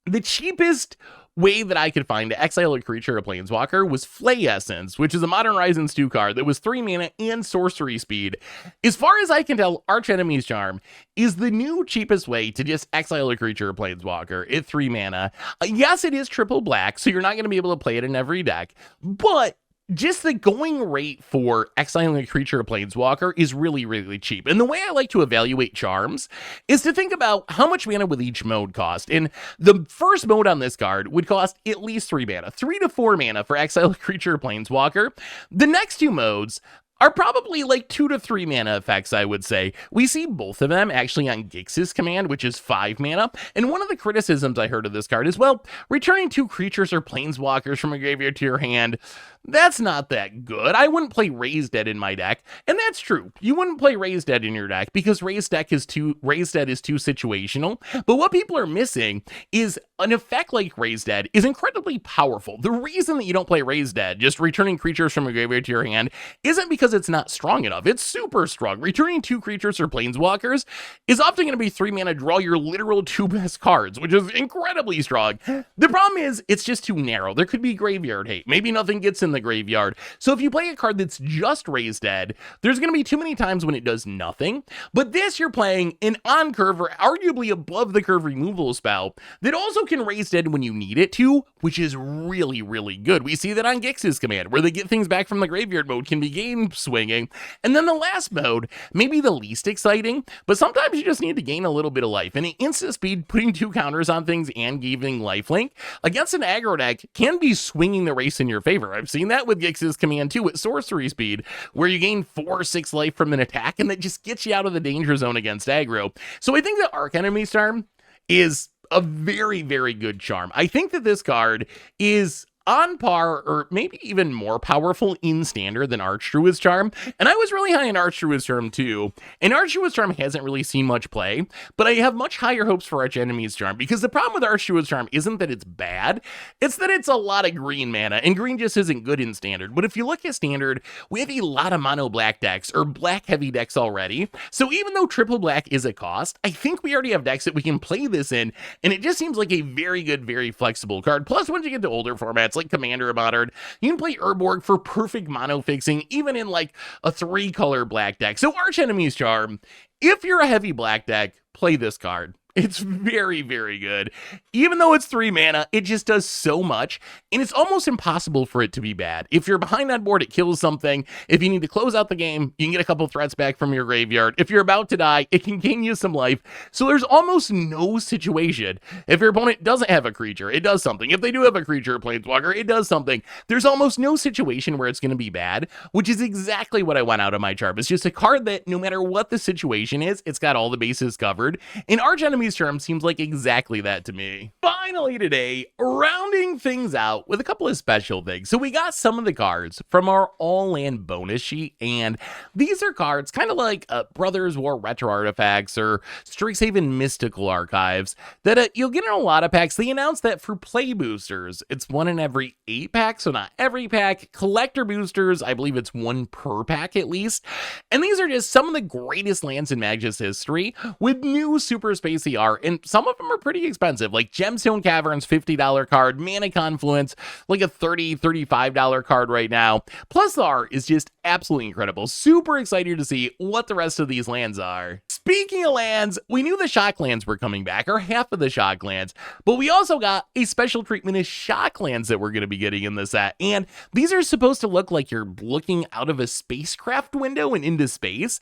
[SPEAKER 1] the cheapest way that I could find to exile a creature or Planeswalker was Flay Essence, which is a Modern Horizons 2 card that was 3 mana and sorcery speed. As far as I can tell, Arch Enemy's Charm is the new cheapest way to just exile a creature or Planeswalker at 3 mana. Yes, it is triple black, so you're not going to be able to play it in every deck, but just the going rate for exiling a creature or planeswalker is really, really cheap. And the way I like to evaluate charms is to think about how much mana would each mode cost. And the first mode on this card would cost at least 3 mana, 3 to 4 mana for exile a creature or planeswalker. The next two modes are probably like 2 to 3 mana effects, I would say. We see both of them actually on Gix's command, which is 5 mana. And one of the criticisms I heard of this card is, well, returning 2 creatures or planeswalkers from a graveyard to your hand, that's not that good. I wouldn't play Raised Dead in my deck, and that's true. You wouldn't play Raised Dead in your deck because Raised Dead is too situational. But what people are missing is an effect like Raised Dead is incredibly powerful. The reason that you don't play Raised Dead, just returning creatures from a graveyard to your hand, isn't because it's not strong enough. It's super strong. Returning 2 creatures or planeswalkers is often going to be 3 mana, draw your literal 2 best cards, which is incredibly strong. The problem is it's just too narrow. There could be graveyard hate. Maybe nothing gets in the graveyard. So if you play a card that's just Raised Dead, there's going to be too many times when it does nothing. But this, you're playing an on-curve or arguably above the curve removal spell that also can Raise Dead when you need it to, which is really, really good. We see that on Gix's command, where they get things back from the graveyard mode can be game swinging. And then the last mode, maybe the least exciting, but sometimes you just need to gain a little bit of life. And an instant speed, putting 2 counters on things and giving lifelink against an aggro deck can be swinging the race in your favor. I've seen that with Gix's command too, at sorcery speed, where you gain 4 or 6 life from an attack, and that just gets you out of the danger zone against aggro. So I think that Arch Enemy's Charm is a very, very good charm. I think that this card is on par or maybe even more powerful in standard than Archdruid's Charm. And I was really high in Archdruid's Charm too. And Archdruid's Charm hasn't really seen much play, but I have much higher hopes for Arch Enemy's Charm, because the problem with Archdruid's Charm isn't that it's bad, it's that it's a lot of green mana, and green just isn't good in standard. But if you look at standard, we have a lot of mono black decks or black heavy decks already. So even though triple black is a cost, I think we already have decks that we can play this in, and it just seems like a very good, very flexible card. Plus, once you get to older formats like Commander or Modern, you can play Urborg for perfect mono fixing, even in like a 3-color black deck. So Arch Enemy's Charm, if you're a heavy black deck, play this card. It's very, very good. Even though it's 3 mana, it just does so much, and it's almost impossible for it to be bad. If you're behind on board, it kills something. If you need to close out the game, you can get a couple threats back from your graveyard. If you're about to die, it can gain you some life. So there's almost no situation. If your opponent doesn't have a creature, it does something. If they do have a creature or planeswalker, it does something. There's almost no situation where it's going to be bad, which is exactly what I want out of my charm. It's just a card that no matter what the situation is, it's got all the bases covered. And Arch Enemy's Charm seems like exactly that to me. Finally today, rounding things out with a couple of special things. So we got some of the cards from our all-land bonus sheet, and these are cards kind of like Brothers War Retro Artifacts or Strixhaven Mystical Archives that you'll get in a lot of packs. They announced that for play boosters, it's 1 in every 8 packs, so not every pack. Collector boosters, I believe it's 1 per pack at least. And these are just some of the greatest lands in Magic's history with new super spacey art, and some of them are pretty expensive, like Gemstone Caverns, $50 card, Mana Confluence, like a $30, $35 card right now. Plus the art is just absolutely incredible. Super excited to see what the rest of these lands are. Speaking of lands, we knew the shock lands were coming back, or half of the shock lands, but we also got a special treatment of shock lands that we're going to be getting in the set, and these are supposed to look like you're looking out of a spacecraft window and into space.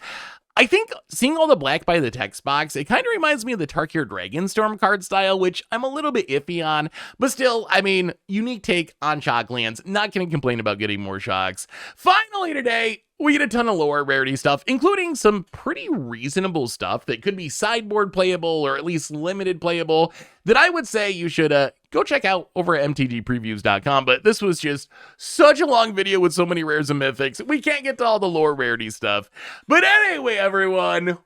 [SPEAKER 1] I think seeing all the black by the text box, it kind of reminds me of the Tarkir Dragonstorm card style, which I'm a little bit iffy on, but still, I mean, unique take on shock lands. Not going to complain about getting more shocks. Finally today, we get a ton of lower rarity stuff, including some pretty reasonable stuff that could be sideboard playable or at least limited playable that I would say you should go check out over at mtgpreviews.com. But this was just such a long video with so many rares and mythics. We can't get to all the lower rarity stuff. But anyway, everyone,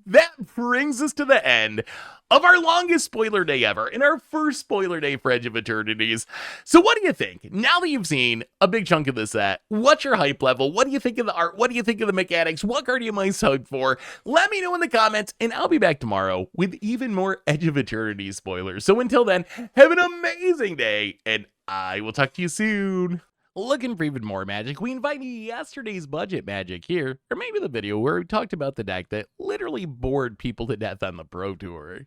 [SPEAKER 1] that brings us to the end of our longest spoiler day ever, and our first spoiler day for Edge of Eternities. So what do you think? Now that you've seen a big chunk of the set, what's your hype level? What do you think of the art? What do you think of the mechanics? What card are you most hyped for? Let me know in the comments, and I'll be back tomorrow with even more Edge of Eternities spoilers. So until then, have an amazing day, and I will talk to you soon. Looking for even more magic? We invite yesterday's budget magic here, or maybe the video where we talked about the deck that literally bored people to death on the Pro Tour.